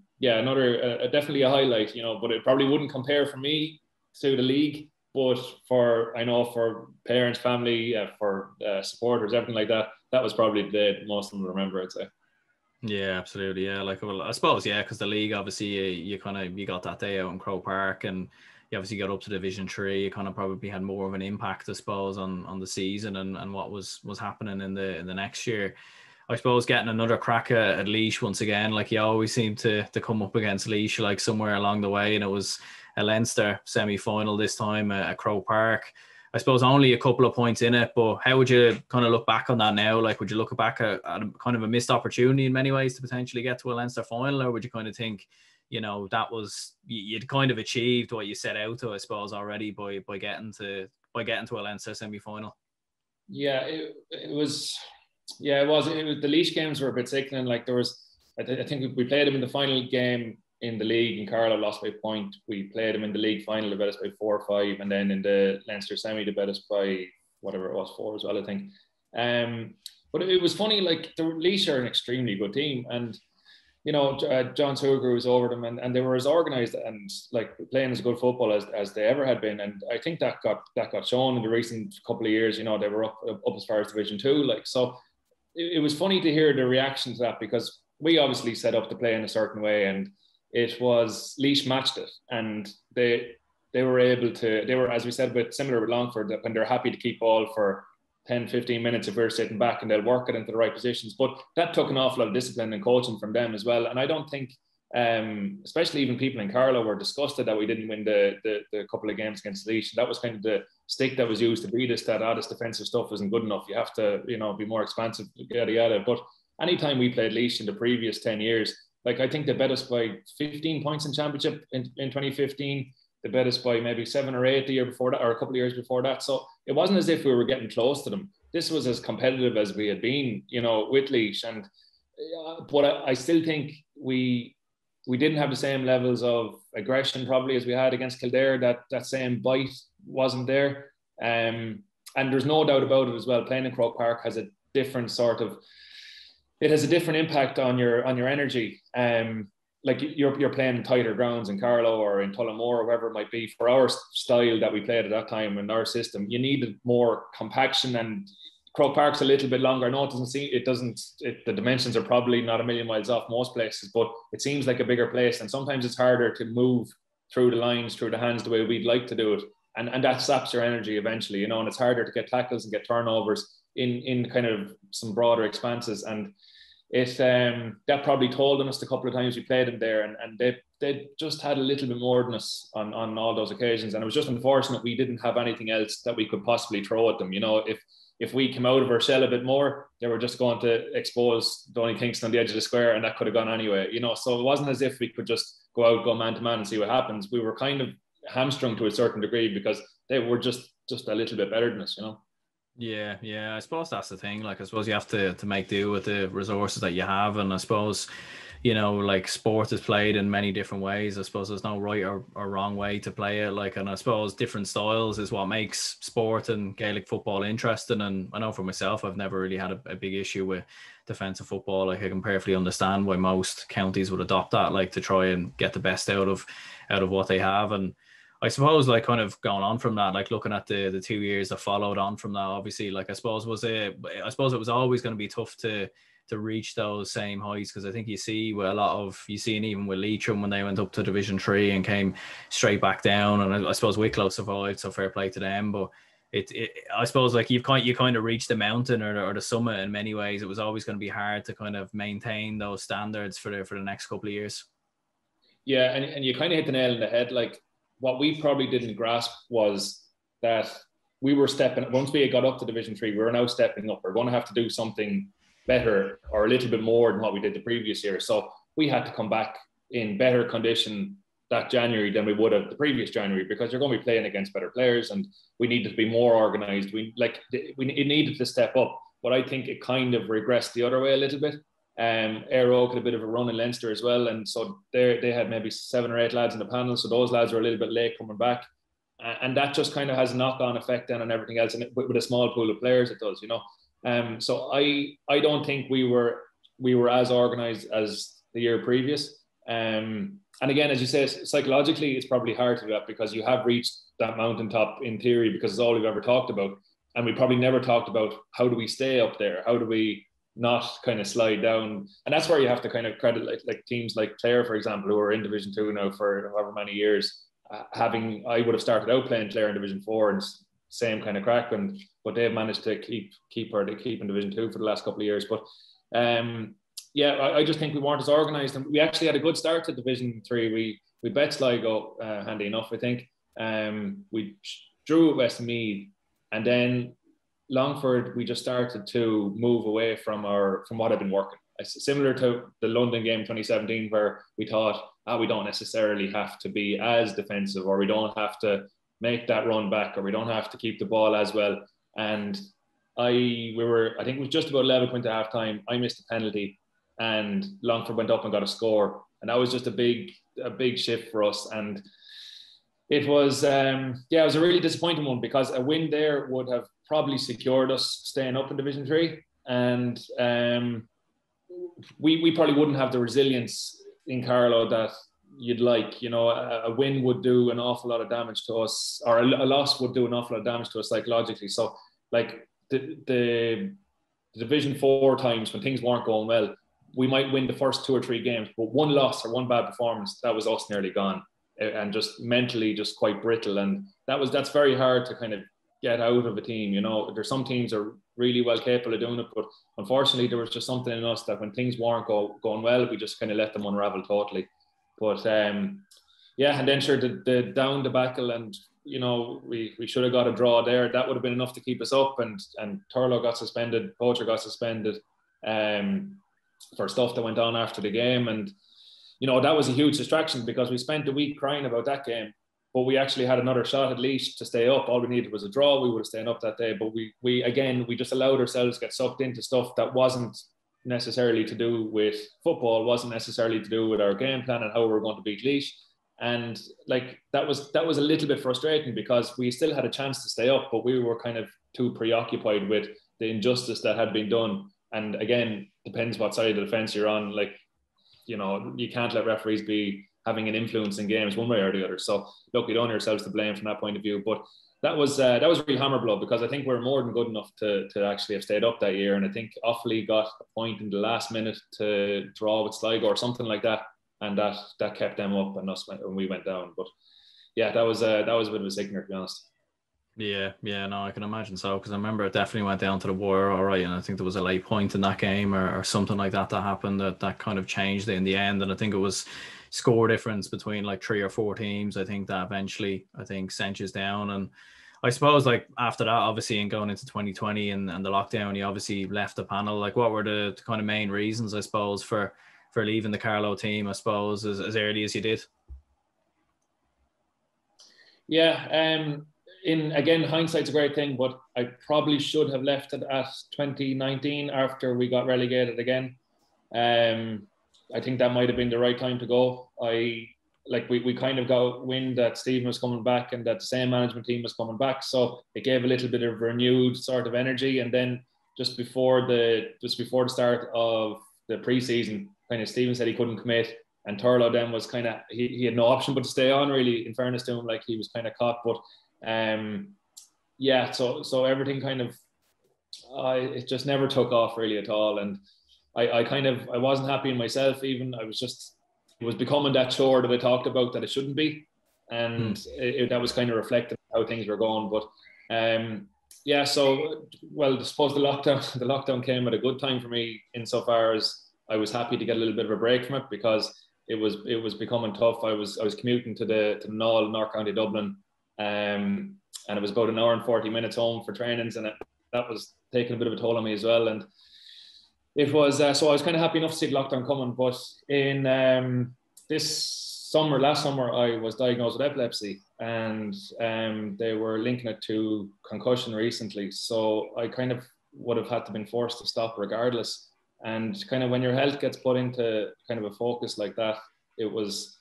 definitely a highlight, you know, but it probably wouldn't compare for me to the league, but for parents, family, for supporters, everything like that, that was probably the most of them remember, I'd say. Yeah, absolutely. Yeah, like, well, I suppose, yeah, because the league, obviously, you got that day out in Croke Park, and you obviously got up to Division 3. You kind of probably had more of an impact, I suppose, on the season and what was happening in the next year. I suppose getting another crack at Laois once again, like, you always seem to come up against Laois, like, somewhere along the way, and it was a Leinster semi-final this time at Croke Park. I suppose only a couple of points in it, but how would you kind of look back on that now? Like, would you look back at a kind of a missed opportunity in many ways to potentially get to a Leinster final, or would you kind of think, you know, that was, you'd kind of achieved what you set out to, I suppose, already by getting to a Leinster semi-final? Yeah, it was. Yeah, it was. The Laois games were a bit sickening. Like, there was, I think we played them in the final game in the league, and Carlow lost by a point. We played them in the league final, they bet us by 4 or 5, and then in the Leinster semi, they bet us by whatever it was, 4 as well, I think. But it was funny, like, the Laois are an extremely good team, and, you know, John Sugar was over them, and they were as organised and, like, playing as good football as they ever had been. And I think that got shown in the recent couple of years. You know, they were up as far as Division 2. Like, so it was funny to hear the reaction to that, because we obviously set up to play in a certain way, and it was Laois matched it, and they were able to, they were, as we said, but similar with Longford, when they're happy to keep ball for 10, 15 minutes if we're sitting back, and they'll work it into the right positions. But that took an awful lot of discipline and coaching from them as well. And I don't think, especially even people in Carlow, were disgusted that we didn't win the couple of games against Laois. That was kind of the stick that was used to beat us, that this defensive stuff isn't good enough. You have to, you know, be more expansive, yada, yada. But anytime we played Laois in the previous 10 years, like, I think they bet us by 15 points in championship in 2015. They bet us by maybe 7 or 8 the year before that, or a couple of years before that. So it wasn't as if we were getting close to them. This was as competitive as we had been, you know, with Laois. And but I still think we didn't have the same levels of aggression probably as we had against Kildare. That same bite wasn't there. And there's no doubt about it as well. Playing in Croke Park has a different sort of, it has a different impact on your energy. Like, you're playing in tighter grounds in Carlow or in Tullamore or wherever it might be. For our style that we played at that time in our system, you needed more compaction, and Croke Park's a little bit longer. I know the dimensions are probably not a million miles off most places, but it seems like a bigger place, and sometimes it's harder to move through the lines, through the hands the way we'd like to do it. And that saps your energy eventually, you know, and it's harder to get tackles and get turnovers in kind of some broader expanses. And that probably told on us the couple of times we played them there, and they just had a little bit more than us on all those occasions. And it was just unfortunate we didn't have anything else that we could possibly throw at them. You know, if we came out of our shell a bit more, they were just going to expose Donny Kingston on the edge of the square, and that could have gone anyway. You know, so it wasn't as if we could just go man to man and see what happens. We were kind of hamstrung to a certain degree because they were just a little bit better than us, you know. Yeah, I suppose that's the thing. Like, I suppose you have to make do with the resources that you have, and I suppose, you know, like, sport is played in many different ways. I suppose there's no right or wrong way to play it. Like, and I suppose different styles is what makes sport and Gaelic football interesting. And I know for myself, I've never really had a big issue with defensive football. Like, I can perfectly understand why most counties would adopt that, like, to try and get the best out of what they have. And I suppose, like, kind of going on from that, like, looking at the 2 years that followed on from that, obviously, like, I suppose it was always going to be tough to reach those same heights, because I think you see even with Leitrim when they went up to Division 3 and came straight back down, and I suppose Wicklow survived, so fair play to them. But I suppose, like, you kind of reached the mountain or the summit in many ways. It was always going to be hard to kind of maintain those standards for the next couple of years. Yeah, and you kind of hit the nail on the head. Like, what we probably didn't grasp was that we were stepping, once we got up to Division 3, we were now stepping up. We're going to have to do something better or a little bit more than what we did the previous year. So we had to come back in better condition that January than we would have the previous January, because you're going to be playing against better players, and we needed to be more organised. It needed to step up, but I think it kind of regressed the other way a little bit. Aero had a bit of a run in Leinster as well, and so they had maybe 7 or 8 lads in the panel, so those lads were a little bit late coming back. And that just kind of has a knock-on effect then on everything else, and with a small pool of players, it does, you know. So I don't think we were as organised as the year previous. And again, as you say, psychologically, it's probably hard to do that because you have reached that mountaintop in theory, because it's all we've ever talked about, and we probably never talked about how do we stay up there, how do we not kind of slide down. And that's where you have to kind of credit like teams like Clare, for example, who are in Division 2 now for however many years. I would have started out playing Clare in Division 4 and same kind of crack, but they've managed to keep in Division 2 for the last couple of years. But I just think we weren't as organised, and we actually had a good start to Division 3. We bet Sligo handy enough, I think. We drew at Westmeath, and then Longford, we just started to move away from what had been working. Similar to the London game 2017, where we thought, we don't necessarily have to be as defensive, or we don't have to make that run back, or we don't have to keep the ball as well. And I think it was just about 11 points at half time. I missed a penalty, and Longford went up and got a score. And that was just a big shift for us. And it was, it was a really disappointing one, because a win there would have probably secured us staying up in Division 3. And we probably wouldn't have the resilience in Carlow that you'd like. You know, a win would do an awful lot of damage to us, or a loss would do an awful lot of damage to us psychologically. So, like the Division 4 times when things weren't going well, we might win the first 2 or 3 games, but one loss or one bad performance, that was us nearly gone, and just mentally just quite brittle. And that's very hard to kind of get out of a team. You know, there's some teams are really well capable of doing it, but unfortunately there was just something in us that when things weren't going well, we just kind of let them unravel totally. But and then sure, the down debacle, and you know, we should have got a draw there. That would have been enough to keep us up, and Turlough got suspended, Poacher got suspended for stuff that went on after the game. And you know, that was a huge distraction, because we spent a week crying about that game, but we actually had another shot at least to stay up. All we needed was a draw. We would have stayed up that day. But we just allowed ourselves to get sucked into stuff that wasn't necessarily to do with football, wasn't necessarily to do with our game plan and how we were going to beat Laois. And like that was a little bit frustrating, because we still had a chance to stay up, but we were kind of too preoccupied with the injustice that had been done. And again, depends what side of the fence you're on. Like, you know, you can't let referees be having an influence in games one way or the other. So look, we don't have ourselves to blame from that point of view. But that was a real hammer blow, because I think we're more than good enough to actually have stayed up that year. And I think Offaly got a point in the last minute to draw with Sligo or something like that, and that kept them up and us when we went down. But yeah, that was a bit of a sickener, to be honest. Yeah, no, I can imagine so, because I remember it definitely went down to the wire, all right, and I think there was a late point in that game or something like that happened that kind of changed it in the end. And I think it was score difference between like 3 or 4 teams, I think, that eventually, I think, sent us down. And I suppose, like, after that, obviously, and going into 2020 and the lockdown, you obviously left the panel. Like, what were the kind of main reasons, I suppose, for leaving the Carlow team, I suppose, as early as you did? Yeah, again, hindsight's a great thing, but I probably should have left it at 2019 after we got relegated again. I think that might have been the right time to go. We kind of got wind that Stephen was coming back and that the same management team was coming back, so it gave a little bit of renewed sort of energy. And then just before the start of the pre-season, kind of Stephen said he couldn't commit, and Turlough then was kind of he had no option but to stay on, really, in fairness to him. Like, he was kind of caught, but so everything kind of it just never took off really at all. And I wasn't happy in myself even. It was becoming that chore that I talked about that it shouldn't be, and that was kind of reflecting how things were going. But I suppose the lockdown came at a good time for me, insofar as I was happy to get a little bit of a break from it, because it was becoming tough. I was commuting to the Knoll, North County Dublin, and it was about an hour and 40 minutes home for trainings, and that was taking a bit of a toll on me as well. And it was so I was kind of happy enough to see the lockdown coming. But in last summer, I was diagnosed with epilepsy, and they were linking it to concussion recently. So I kind of would have had to been forced to stop regardless. And kind of when your health gets put into kind of a focus like that, it was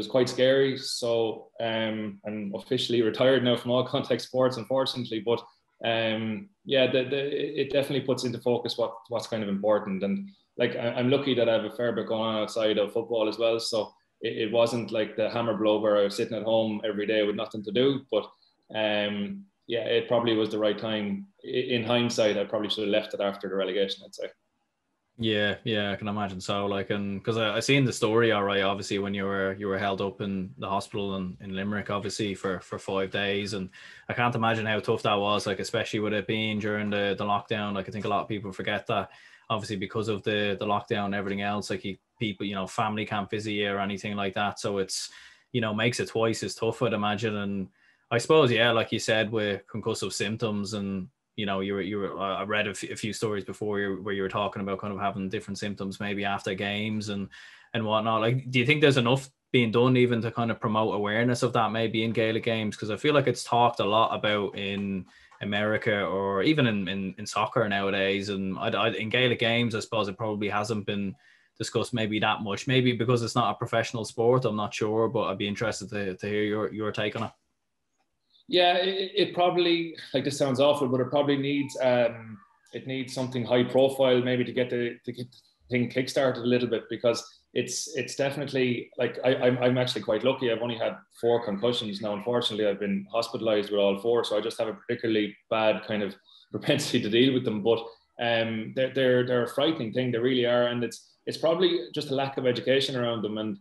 quite scary. So I'm officially retired now from all contact sports, unfortunately. But it definitely puts into focus what's kind of important. And like I'm lucky that I have a fair bit going on outside of football as well. So it wasn't like the hammer blow where I was sitting at home every day with nothing to do. But it probably was the right time. In hindsight, I probably should have left it after the relegation, I'd say. Yeah, I can imagine so. Like, and because I seen the story, all right, obviously when you were held up in the hospital in Limerick, obviously for 5 days, and I can't imagine how tough that was. Like, especially with it being during the lockdown. Like, I think a lot of people forget that, obviously because of the lockdown and everything else. Like, people, family can't visit you or anything like that, so it's makes it twice as tough, I'd imagine. And I suppose, like you said, with concussive symptoms and. You were. I read a few stories before where you were talking about kind of having different symptoms maybe after games and whatnot. Like, do you think there's enough being done even to kind of promote awareness of that maybe in Gaelic games? Because I feel like it's talked a lot about in America or even in soccer nowadays. And in Gaelic games, I suppose it probably hasn't been discussed maybe that much. Maybe because it's not a professional sport, I'm not sure, but I'd be interested to hear your take on it. Yeah, it probably, like, this sounds awful, but it probably needs something high profile maybe to get the thing kickstarted a little bit, because it's definitely like I'm actually quite lucky. I've only had 4 concussions now. Unfortunately, I've been hospitalized with all 4, so I just have a particularly bad kind of propensity to deal with them. But they're a frightening thing. They really are, and it's probably just a lack of education around them. And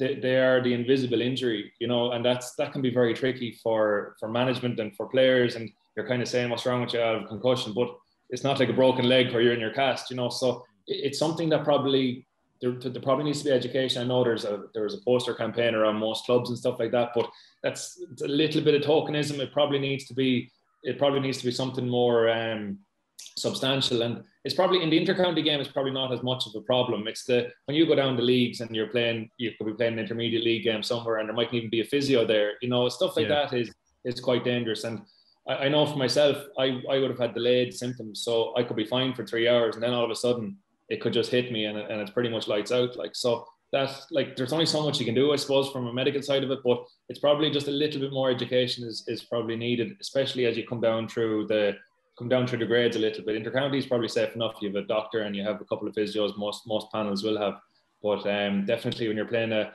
they are the invisible injury, and that can be very tricky for management and for players. And you're kind of saying, what's wrong with you? I have a concussion, but it's not like a broken leg where you're in your cast, So it's something that probably there probably needs to be education. I know there was a poster campaign around most clubs and stuff like that, but it's a little bit of tokenism. It probably needs to be something more substantial. And it's probably in the intercounty game, it's probably not as much of a problem. It's when you go down the leagues and you could be playing an intermediate league game somewhere, and there might even be a physio there, stuff like that is quite dangerous. And I know for myself, I would have had delayed symptoms, so I could be fine for 3 hours, and then all of a sudden it could just hit me, and it's pretty much lights out. Like, so that's like, there's only so much you can do, I suppose, from a medical side of it, but it's probably just a little bit more education is probably needed, especially as you come down through the grades a little bit. Intercounty is probably safe enough. You have a doctor and you have a couple of physios. Most panels will have, but definitely when you're playing a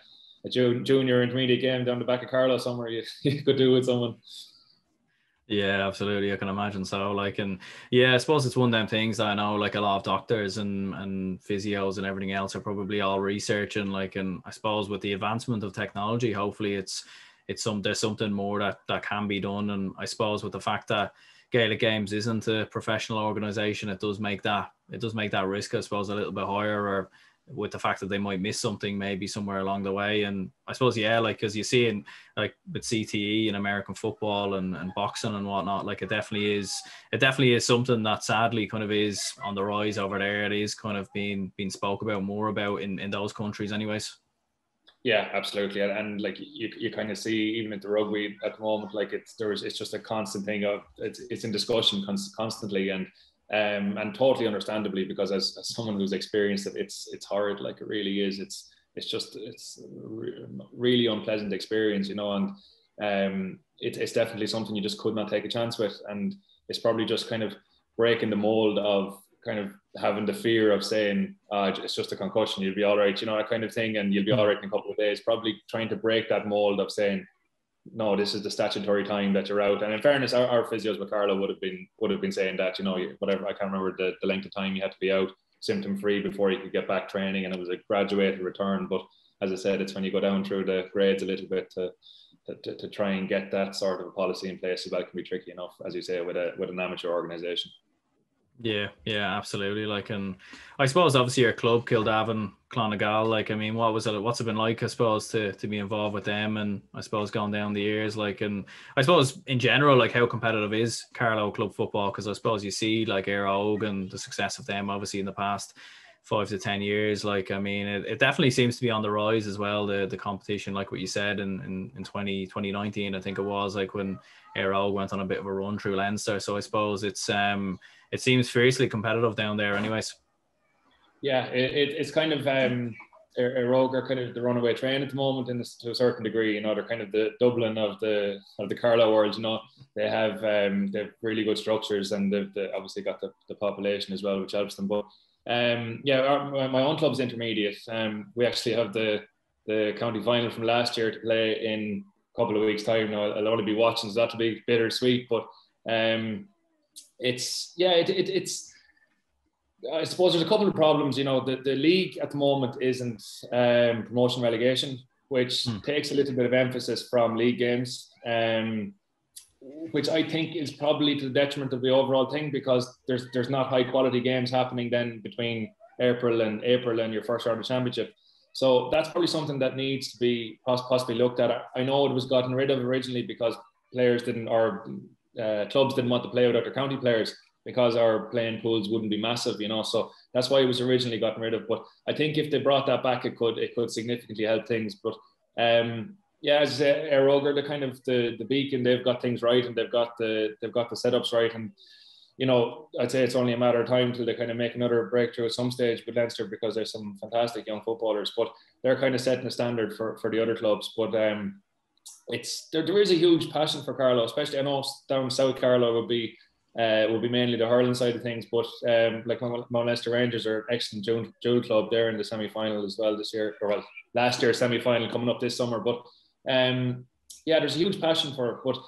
junior intermediate game down the back of Carlow somewhere, you could do with someone. Yeah, absolutely. I can imagine so. Like, and I suppose it's one of them things that I know, like, a lot of doctors and physios and everything else are probably all researching. Like, and I suppose with the advancement of technology, hopefully there's something more that can be done. And I suppose with the fact that Gaelic Games isn't a professional organisation, it does make that risk, I suppose, a little bit higher, or with the fact that they might miss something maybe somewhere along the way. And I suppose, like, because you see in, like, with CTE and American football and boxing and whatnot, like, it definitely is something that sadly kind of is on the rise over there. It is kind of being spoke about more about in those countries anyways. Yeah, absolutely. And like you kind of see even at the rugby at the moment, like it's just a constant thing of it's in discussion constantly, and totally understandably, because as someone who's experienced it, it's horrid. Like, it really is. It's really unpleasant experience, and it's definitely something you just could not take a chance with. And it's probably just kind of breaking the mold of kind of having the fear of saying, it's just a concussion, you'll be all right, that kind of thing, and you'll be all right in a couple of days. Probably trying to break that mold of saying, no, this is the statutory time that you're out. And in fairness, our physios with Carlow would have been saying that, whatever, I can't remember the length of time you had to be out symptom free before you could get back training, and it was a graduated return. But as I said, it's when you go down through the grades a little bit to try and get that sort of a policy in place as well, can be tricky enough, as you say, with an amateur organisation. Yeah, yeah, absolutely. Like, and I suppose obviously your club, Kildare, Clonagall, like, I mean, what's it been like, I suppose, to be involved with them, and I suppose going down the years, like, and I suppose in general, like, how competitive is Carlow club football? Because I suppose you see like Éire Óg and the success of them, obviously in the past 5 to 10 years. Like, I mean, it definitely seems to be on the rise as well. The competition, like what you said in 2019, I think it was, like when Éire Óg went on a bit of a run through Leinster. So I suppose it seems fiercely competitive down there, anyways. Yeah, it's kind of Rogue are kind of the runaway train at the moment, to a certain degree. You know, they're kind of the Dublin of the Carlow world. You know, they have really good structures, and they've obviously got the population as well, which helps them. But yeah, my own club's intermediate. We actually have the county final from last year to play in a couple of weeks' time. Now I'll only be watching, so that'll be bittersweet. But it's I suppose there's a couple of problems. You know, the league at the moment isn't promotion relegation, which takes a little bit of emphasis from league games, which I think is probably to the detriment of the overall thing, because there's not high quality games happening then between April and your first round of championship. So that's probably something that needs to be possibly looked at. I know it was gotten rid of originally because players didn't, or clubs didn't want to play without their county players, because our playing pools wouldn't be massive, you know. So that's why it was originally gotten rid of. But I think if they brought that back, it could significantly help things. But yeah, as Éire Óg, the kind of the beacon, they've got things right, and they've got the setups right. And you know, I'd say it's only a matter of time till they kind of make another breakthrough at some stage with Leinster, because there's some fantastic young footballers. But they're kind of setting a standard for the other clubs. But there is a huge passion for Carlow, especially I know down South Carlow would be mainly the hurling side of things, but like Mount Leinster Rangers are excellent jewel club. They're in the semi-final as well this year, or well, last year's semi-final coming up this summer. But yeah, there's a huge passion for it, but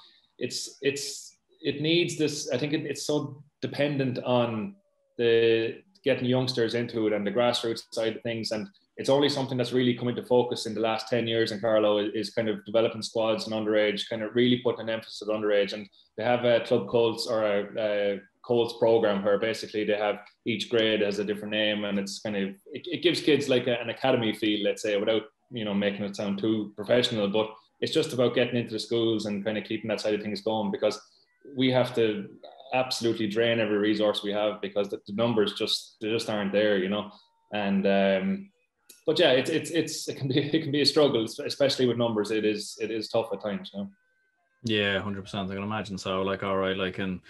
it needs this. I think it's so dependent on the getting youngsters into it and the grassroots side of things, and it's only something that's really come into focus in the last 10 years in Carlow is kind of developing squads and underage, kind of really putting an emphasis on underage. And they have a Club Colts, or a Colts program, where basically they have each grade has a different name, and it's kind of, it gives kids like an academy feel, let's say, without, you know, making it sound too professional. But it's just about getting into the schools and kind of keeping that side of things going, because we have to absolutely drain every resource we have, because the numbers just aren't there, you know. And but yeah, it can be a struggle, especially with numbers. It is tough at times, you know. Yeah, 100%. I can imagine so. Like, all right, like, and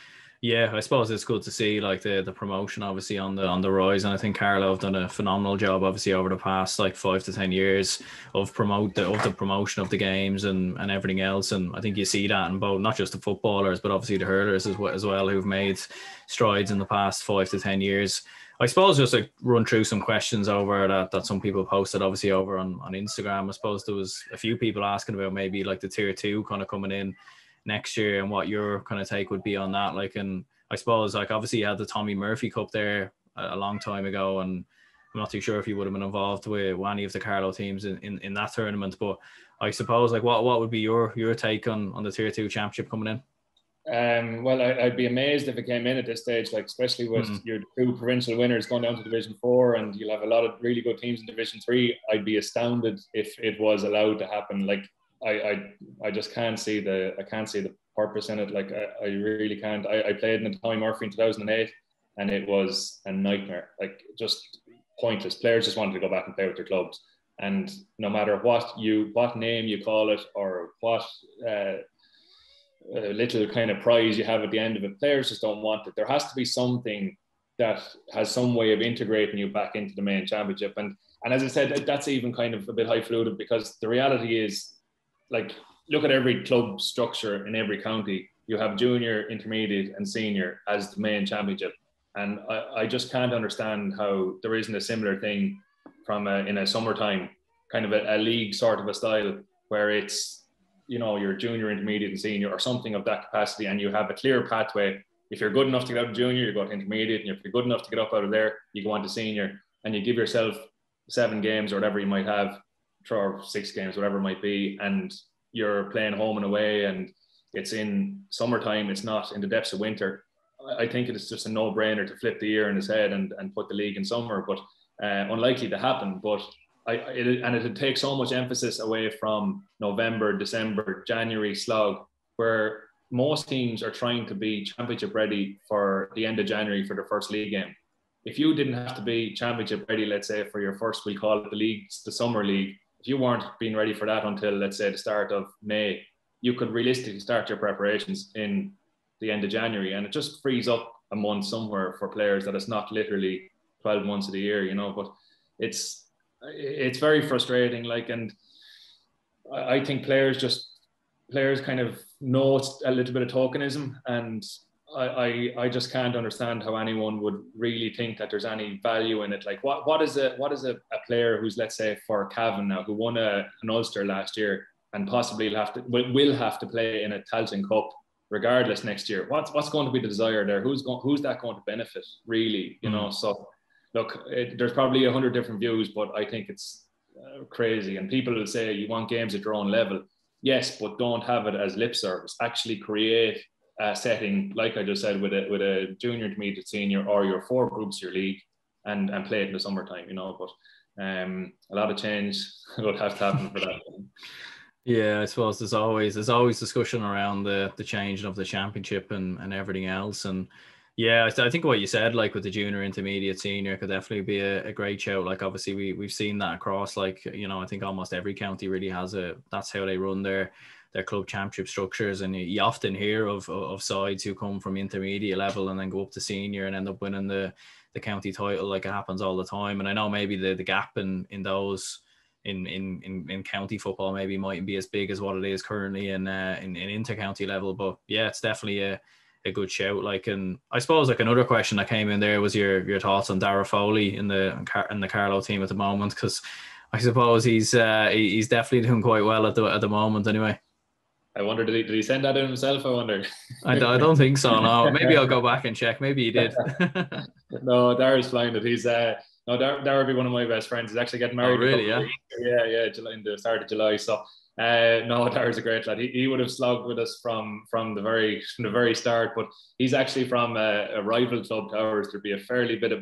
yeah, I suppose it's good to see like the promotion obviously on the rise, and I think Carlow have done a phenomenal job obviously over the past like 5 to 10 years of the promotion of the games and everything else. And I think you see that in both, not just the footballers, but obviously the hurlers as well, who've made strides in the past 5 to 10 years. I suppose just like run through some questions over that some people posted obviously over on Instagram. I suppose there was a few people asking about maybe like the tier 2 kind of coming in next year, and what your kind of take would be on that. Like, and I suppose like obviously you had the Tommy Murphy Cup there a long time ago, and I'm not too sure if you would have been involved with any of the Carlow teams in that tournament. But I suppose like what would be your take on the tier 2 championship coming in? Well, I'd be amazed if it came in at this stage, like especially with your 2 provincial winners going down to Division 4, and you'll have a lot of really good teams in Division 3. I'd be astounded if it was allowed to happen. Like I just can't see the purpose in it. Like I really can't. I played in the Tommy Murphy in 2008, and it was a nightmare. Like just pointless. Players just wanted to go back and play with their clubs, and no matter what name you call it, or what little kind of prize you have at the end of it, players just don't want it. There has to be something that has some way of integrating you back into the main championship. And as I said, that's even kind of a bit highfalutin, because the reality is, like, look at every club structure in every county. You have junior, intermediate, and senior as the main championship. And I just can't understand how there isn't a similar thing in a summertime, kind of a league sort of a style, where it's, you know, your junior, intermediate, and senior, or something of that capacity, and you have a clear pathway. If you're good enough to get out of junior, you go to intermediate, and if you're good enough to get up out of there, you go on to senior, and you give yourself 7 games or whatever you might have, or 6 games, whatever it might be, and you're playing home and away, and it's in summertime, it's not in the depths of winter. I think it is just a no-brainer to flip the year in his head and put the league in summer, but unlikely to happen. But it would take so much emphasis away from November, December, January slog, where most teams are trying to be championship ready for the end of January for their first league game. If you didn't have to be championship ready, let's say for your first, we'll call it the summer league, if you weren't being ready for that until, let's say, the start of May, you could realistically start your preparations in the end of January, and it just frees up a month somewhere for players that it's not literally 12 months of the year, but it's very frustrating. Like, and I think players kind of know it's a little bit of tokenism, and I just can't understand how anyone would really think that there's any value in it. Like, what is a player who's, let's say, for Cavan now, who won an Ulster last year and possibly will have to play in a Tailteann Cup regardless next year? What's going to be the desire there? Who's that going to benefit, really? So look, there's probably 100 different views, but I think it's crazy. And people will say you want games at your own level. Yes, but don't have it as lip service. Actually create a setting, like I just said, with a junior, intermediate, senior, or your 4 groups, your league, and play it in the summertime, But a lot of change would have to happen for that. Yeah, I suppose there's always discussion around the changing of the championship and everything else. And yeah, I think what you said, like with the junior, intermediate, senior, could definitely be a great shout. Like, obviously we've seen that across, like, I think almost every county really has that's how they run their club championship structures. And you often hear of sides who come from intermediate level and then go up to senior and end up winning the county title. Like, it happens all the time. And I know maybe the gap in those in county football maybe mightn't be as big as what it is currently in inter-county level, but yeah, it's definitely a good shout. Like, and I suppose like another question that came in there was your thoughts on Dara Foley in the Carlow team at the moment, because I suppose he's definitely doing quite well at the moment anyway. I wonder, did he send that in himself? I wonder. I don't think so. No, maybe I'll go back and check. Maybe he did. No, Dara's flying it. He's Dara would be one of my best friends. He's actually getting married. Oh, really? Yeah. Yeah, in the start of July. So, no, Dara's a great lad. He would have slogged with us from the very start. But he's actually from a rival club to ours. There'd be a fair bit of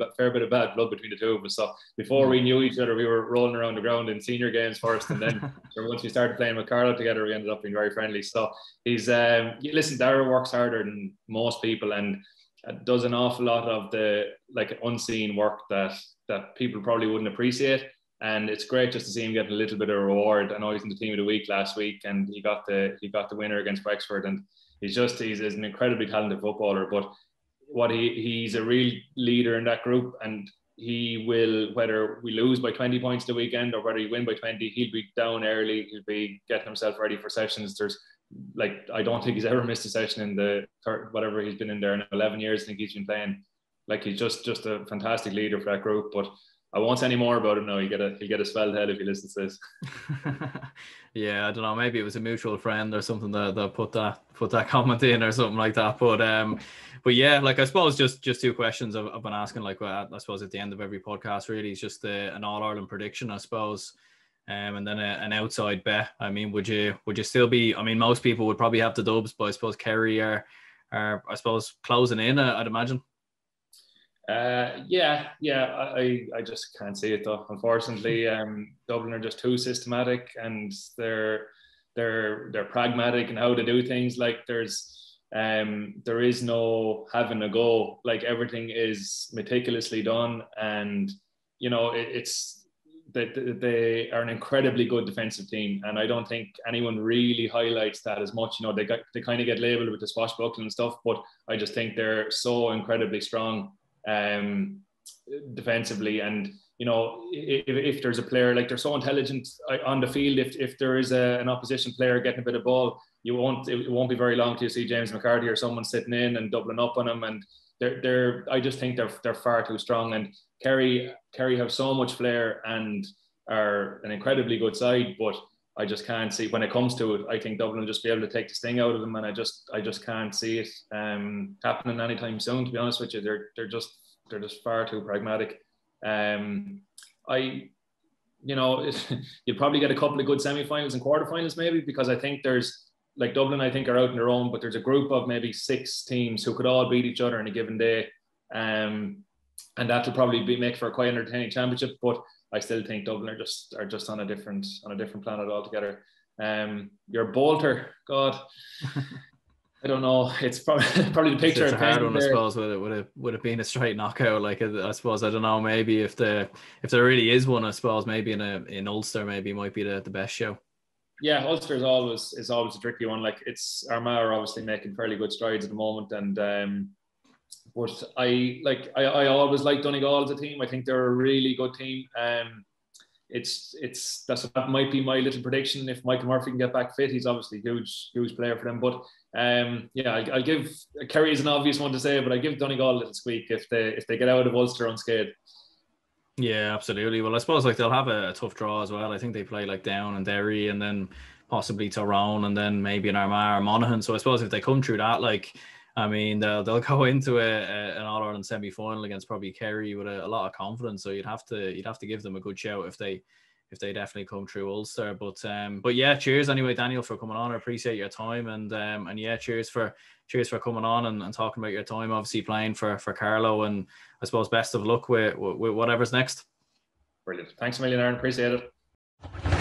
bad blood between the two of us. So before we knew each other, we were rolling around the ground in senior games first, and then once we started playing with Carlow together, we ended up being very friendly. So he's listen, Dara works harder than most people and does an awful lot of the unseen work that people probably wouldn't appreciate. And it's great just to see him getting a little bit of reward. I know he's in the team of the week last week, and he got the winner against Wexford. And he's an incredibly talented footballer. But he's a real leader in that group, and he will, whether we lose by 20 points the weekend or whether we win by 20, he'll be down early. He'll be getting himself ready for sessions. I don't think he's ever missed a session in the whatever he's been in there in 11 years. I think he's been playing. Like, he's just a fantastic leader for that group. But I won't say any more about him now. He'll get a swelled head if he listens to this. Yeah, I don't know. Maybe it was a mutual friend or something that put that comment in or something like that. But yeah, like, I suppose just 2 questions I've been asking. Like, I suppose at the end of every podcast, really, is just an All-Ireland prediction, I suppose. And then an outside bet. I mean, would you still be? I mean, most people would probably have the Dubs, but I suppose Kerry are I suppose closing in. I'd imagine. Yeah. I just can't see it though. Unfortunately, Dublin are just too systematic, and they're pragmatic in how to do things. Like, there is no having a go. Like, everything is meticulously done, and it's. They are an incredibly good defensive team, and I don't think anyone really highlights that as much. They kind of get labelled with the swashbuckling and stuff, but I just think they're so incredibly strong defensively. And if there's a player, like, they're so intelligent on the field, if there is an opposition player getting a bit of ball, it won't be very long till you see James McCarthy or someone sitting in and doubling up on him. And I just think they're far too strong. And Kerry have so much flair and are an incredibly good side, but I just can't see, when it comes to it, I think Dublin will just be able to take the sting out of them, and I just can't see it happening anytime soon, to be honest with you. They're just far too pragmatic. You'll probably get a couple of good semi-finals and quarterfinals maybe, because I think there's like Dublin, I think, are out on their own, but there's a group of maybe 6 teams who could all beat each other in a given day. And that'll probably make for a quite entertaining championship. But I still think Dublin are just on a different planet altogether. Your bolter, God, I don't know. It's probably the picture. It's a hard one, I suppose. Would it been a straight knockout? Like, I suppose, I don't know. Maybe if there really is one, I suppose maybe in Ulster, maybe might be the best show. Yeah, Ulster is always a tricky one. Like, it's Armagh are obviously making fairly good strides at the moment, and but I always like Donegal as a team. I think they're a really good team. That might be my little prediction. If Michael Murphy can get back fit, he's obviously a huge player for them. But I'll give Kerry is an obvious one to say, but I give Donegal a little squeak if they get out of Ulster unscathed. Yeah, absolutely. Well, I suppose like they'll have a tough draw as well. I think they play like Down and Derry, and then possibly Tyrone, and then maybe an Armagh or Monaghan. So I suppose if they come through that, like, I mean, they'll go into an All-Ireland semi-final against probably Kerry with a lot of confidence. So you'd have to give them a good shout if they definitely come through Ulster. But yeah, cheers anyway, Daniel, for coming on. I appreciate your time, and yeah, cheers for coming on and talking about your time, obviously playing for Carlow, and I suppose best of luck with whatever's next. Brilliant. Thanks a million, Aaron. Appreciate it.